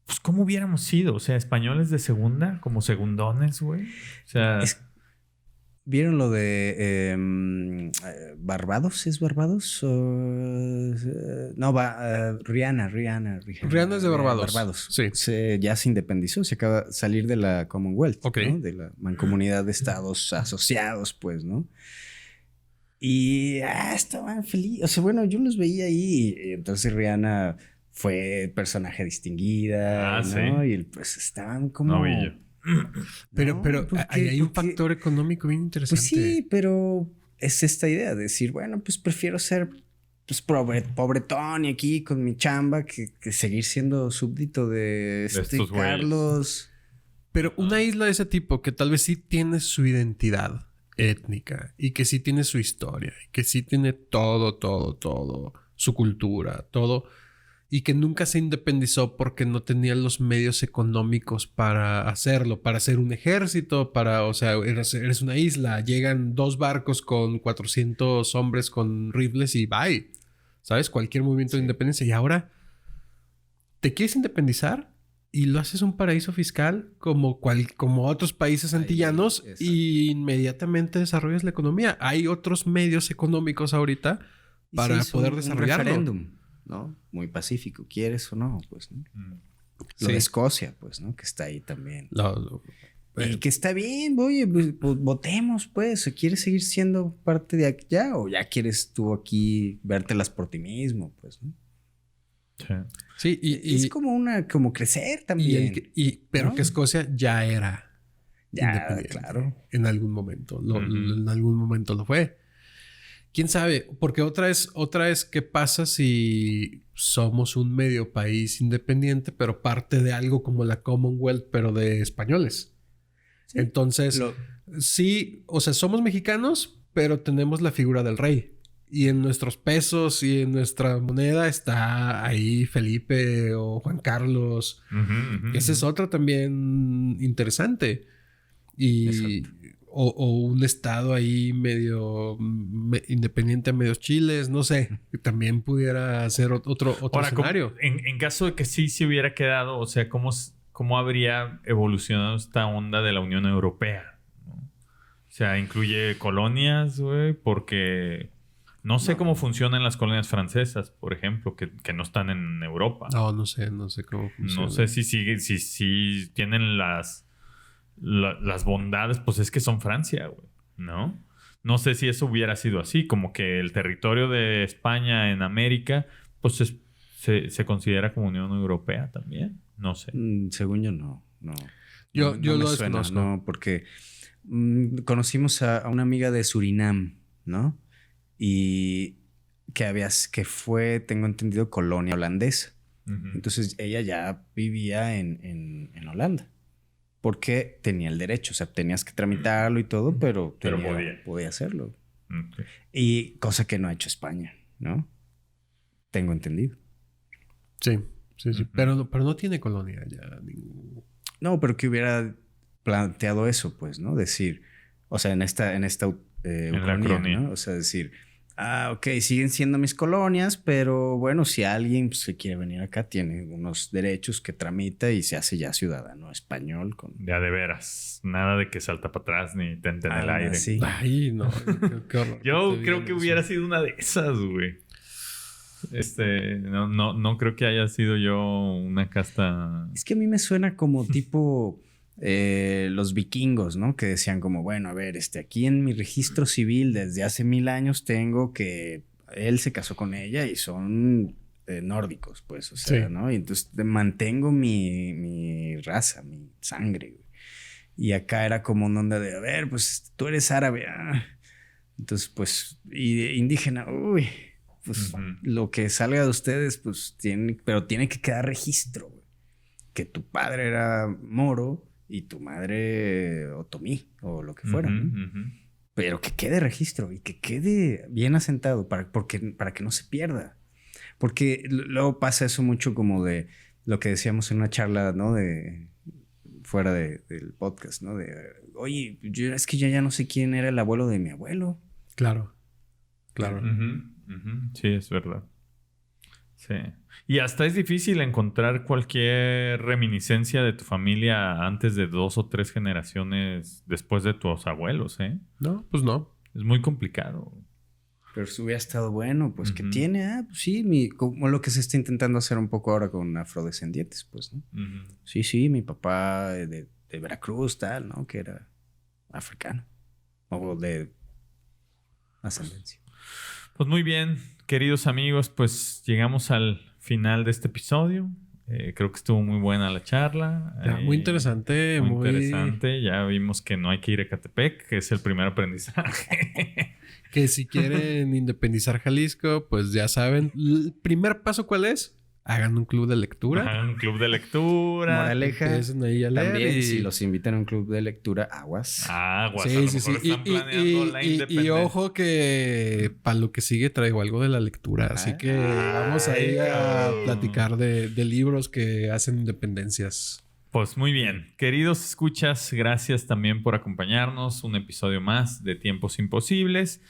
pues, ¿cómo hubiéramos sido? O sea, españoles de segunda, como segundones, güey. O sea... ¿Vieron lo de Barbados? ¿Es Barbados? No, Rihanna. Rihanna es de Barbados. Sí. Ya se independizó, se acaba de salir de la Commonwealth, Ok. ¿no? De la mancomunidad de estados asociados, pues, ¿no? Y estaban felices. O sea, bueno, yo los veía ahí. Y entonces Rihanna fue personaje distinguida, ¿no? Sí. Y pues estaban como... No vi yo. Pero ¿por ahí qué? hay un Porque- factor económico bien interesante. Pues sí, pero es esta idea de decir, bueno, pues prefiero ser pues pobretón y aquí con mi chamba que seguir siendo súbdito de estos güeyes. Carlos. Pero una isla de ese tipo que tal vez sí tiene su identidad étnica y que sí tiene su historia y que sí tiene todo, su cultura, todo, y que nunca se independizó porque no tenía los medios económicos para hacerlo, para hacer un ejército, o sea, eres una isla, llegan 2 barcos con 400 hombres con rifles y bye, ¿sabes? Cualquier movimiento de independencia. Y ahora te quieres independizar y lo haces un paraíso fiscal como otros países antillanos exacto. y inmediatamente desarrollas la economía. Hay otros medios económicos ahorita Y para se hizo poder un desarrollarlo. referéndum, ¿no? Muy pacífico, ¿quieres o no? Pues, ¿no? Lo Sí. de Escocia, pues, ¿no? Que está ahí también. Eh, Y que está bien, oye, pues, votemos, pues. ¿O quieres seguir siendo parte de allá? ¿O ya quieres tú aquí vértelas por ti mismo? Pues, ¿no? Sí. Sí, Es como crecer también. pero ¿no? que Escocia ya era Ya, independiente. claro. En algún momento. Ujú. En algún momento lo fue. ¿Quién sabe? Porque otra es qué pasa si somos un medio país independiente, pero parte de algo como la Commonwealth, pero de españoles. Sí. Entonces, sí, o sea, somos mexicanos, pero tenemos la figura del rey. Y en nuestros pesos y en nuestra moneda está ahí Felipe o Juan Carlos. Ese es otro también interesante. Y o un estado ahí medio independiente a medios chiles, no sé, que también pudiera ser otro Ahora, escenario. en caso de que sí se hubiera quedado, o sea, ¿cómo habría evolucionado esta onda de la Unión Europea? ¿No? O sea, incluye colonias, güey, porque no sé cómo funcionan las colonias francesas, por ejemplo, que no están en Europa. No sé cómo funciona. No sé si tienen las bondades, pues es que son Francia, güey, ¿no? No sé si eso hubiera sido así, como que el territorio de España en América, pues se considera como Unión Europea también. No sé. Según yo, no. Yo No lo me suena, desconozco. no, porque conocimos a una amiga de Surinam, ¿no? Y que fue, tengo entendido, colonia holandesa. Ujú. Entonces ella ya vivía en Holanda. Porque tenía el derecho, o sea, tenías que tramitarlo y todo, pero podía hacerlo. Ok. Y cosa que no ha hecho España, ¿no? Tengo entendido. Sí. Ujú. Pero no tiene colonia ya. No, pero que hubiera planteado eso, pues, ¿no? Decir, o sea, en esta la ucronía, ucronía. ¿no? O sea, decir, ok, siguen siendo mis colonias, pero bueno, si alguien pues, se quiere venir acá, tiene unos derechos que tramita y se hace ya ciudadano español con... Ya de veras. Nada de que salta para atrás ni tente en el Algo aire. así. Ay, no. Qué horror. Yo Te creo digan que eso. hubiera sido una de esas, güey. No creo que haya sido yo una casta. Es que a mí me suena como tipo los vikingos, ¿no? Que decían como, bueno, a ver, aquí en mi registro civil desde hace 1000 años tengo que él se casó con ella y son nórdicos, pues, o sea, Sí. ¿no? Y entonces mantengo mi raza, mi sangre, güey. Y acá era como una onda de, a ver, pues tú eres árabe. Entonces, pues, y indígena, uy, pues Ujú. lo que salga de ustedes, pues pero tiene que quedar registro, güey. Que tu padre era moro y tu madre otomí o lo que fuera, Ujú, ¿no? ujú. Pero que quede registro y que quede bien asentado para que no se pierda. Porque luego pasa eso mucho como de lo que decíamos en una charla, ¿no? Fuera del podcast, ¿no? Oye, es que yo ya no sé quién era el abuelo de mi abuelo. Claro. Ujú, ujú. Sí, es verdad. Sí. Y hasta es difícil encontrar cualquier reminiscencia de tu familia antes de 2 o 3 generaciones después de tus abuelos, ¿eh? No, pues no. Es muy complicado. Pero si hubiera estado bueno, pues que Ujú. tiene, pues sí, como lo que se está intentando hacer un poco ahora con afrodescendientes, pues, ¿no? Ujú. Sí, mi papá de Veracruz, tal, ¿no? Que era africano o de ascendencia. Pues muy bien, queridos amigos, pues llegamos al final de este episodio. Creo que estuvo muy buena la charla. Muy interesante, Muy muy interesante. Ya vimos que no hay que ir a Ecatepec, que es el primer aprendizaje. Que si quieren independizar Jalisco, pues ya saben. El primer paso, ¿cuál es? Hagan un club de lectura. Ajá, un club de lectura. Moraleja, Empiecen ahí a leer también y... si los invitan a un club de lectura, aguas. Aguas, a Sí, lo sí, sí. mejor están planeando la Y independencia. ojo que para lo que sigue traigo algo de la lectura. Así que vamos ahí a cabrón. platicar de libros que hacen independencias. Pues muy bien. Queridos escuchas, gracias también por acompañarnos. Un episodio más de Tiempos Imposibles.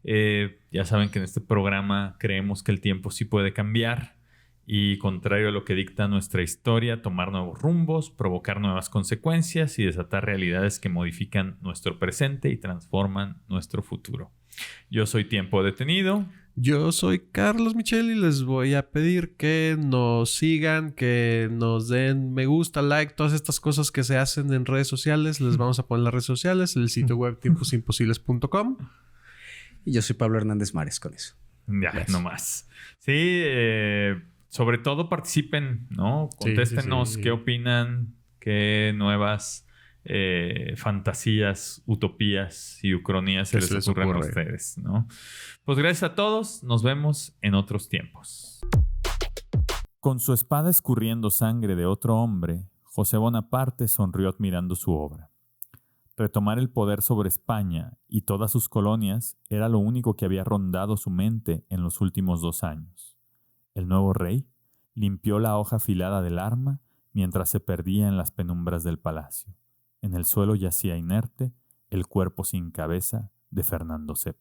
Ya saben que en este programa creemos que el tiempo sí puede cambiar y, contrario a lo que dicta nuestra historia, tomar nuevos rumbos, provocar nuevas consecuencias y desatar realidades que modifican nuestro presente y transforman nuestro futuro. Yo soy Tiempo Detenido. Yo soy Carlos Michel y les voy a pedir que nos sigan, que nos den me gusta, like, todas estas cosas que se hacen en redes sociales. Les vamos a poner en las redes sociales, el sitio web tiemposimposibles.com. Y yo soy Pablo Hernández Mares con eso. Ya, Gracias. no más. Sí, sobre todo participen, ¿no? Contéstenos sí. qué opinan, qué nuevas fantasías, utopías y ucronías se ¿Qué les se les ocurren a ocurre? ustedes, ¿no? Pues gracias a todos. Nos vemos en otros tiempos. Con su espada escurriendo sangre de otro hombre, José Bonaparte sonrió admirando su obra. Retomar el poder sobre España y todas sus colonias era lo único que había rondado su mente en los últimos 2 años. El nuevo rey limpió la hoja afilada del arma mientras se perdía en las penumbras del palacio. En el suelo yacía inerte el cuerpo sin cabeza de Fernando VII.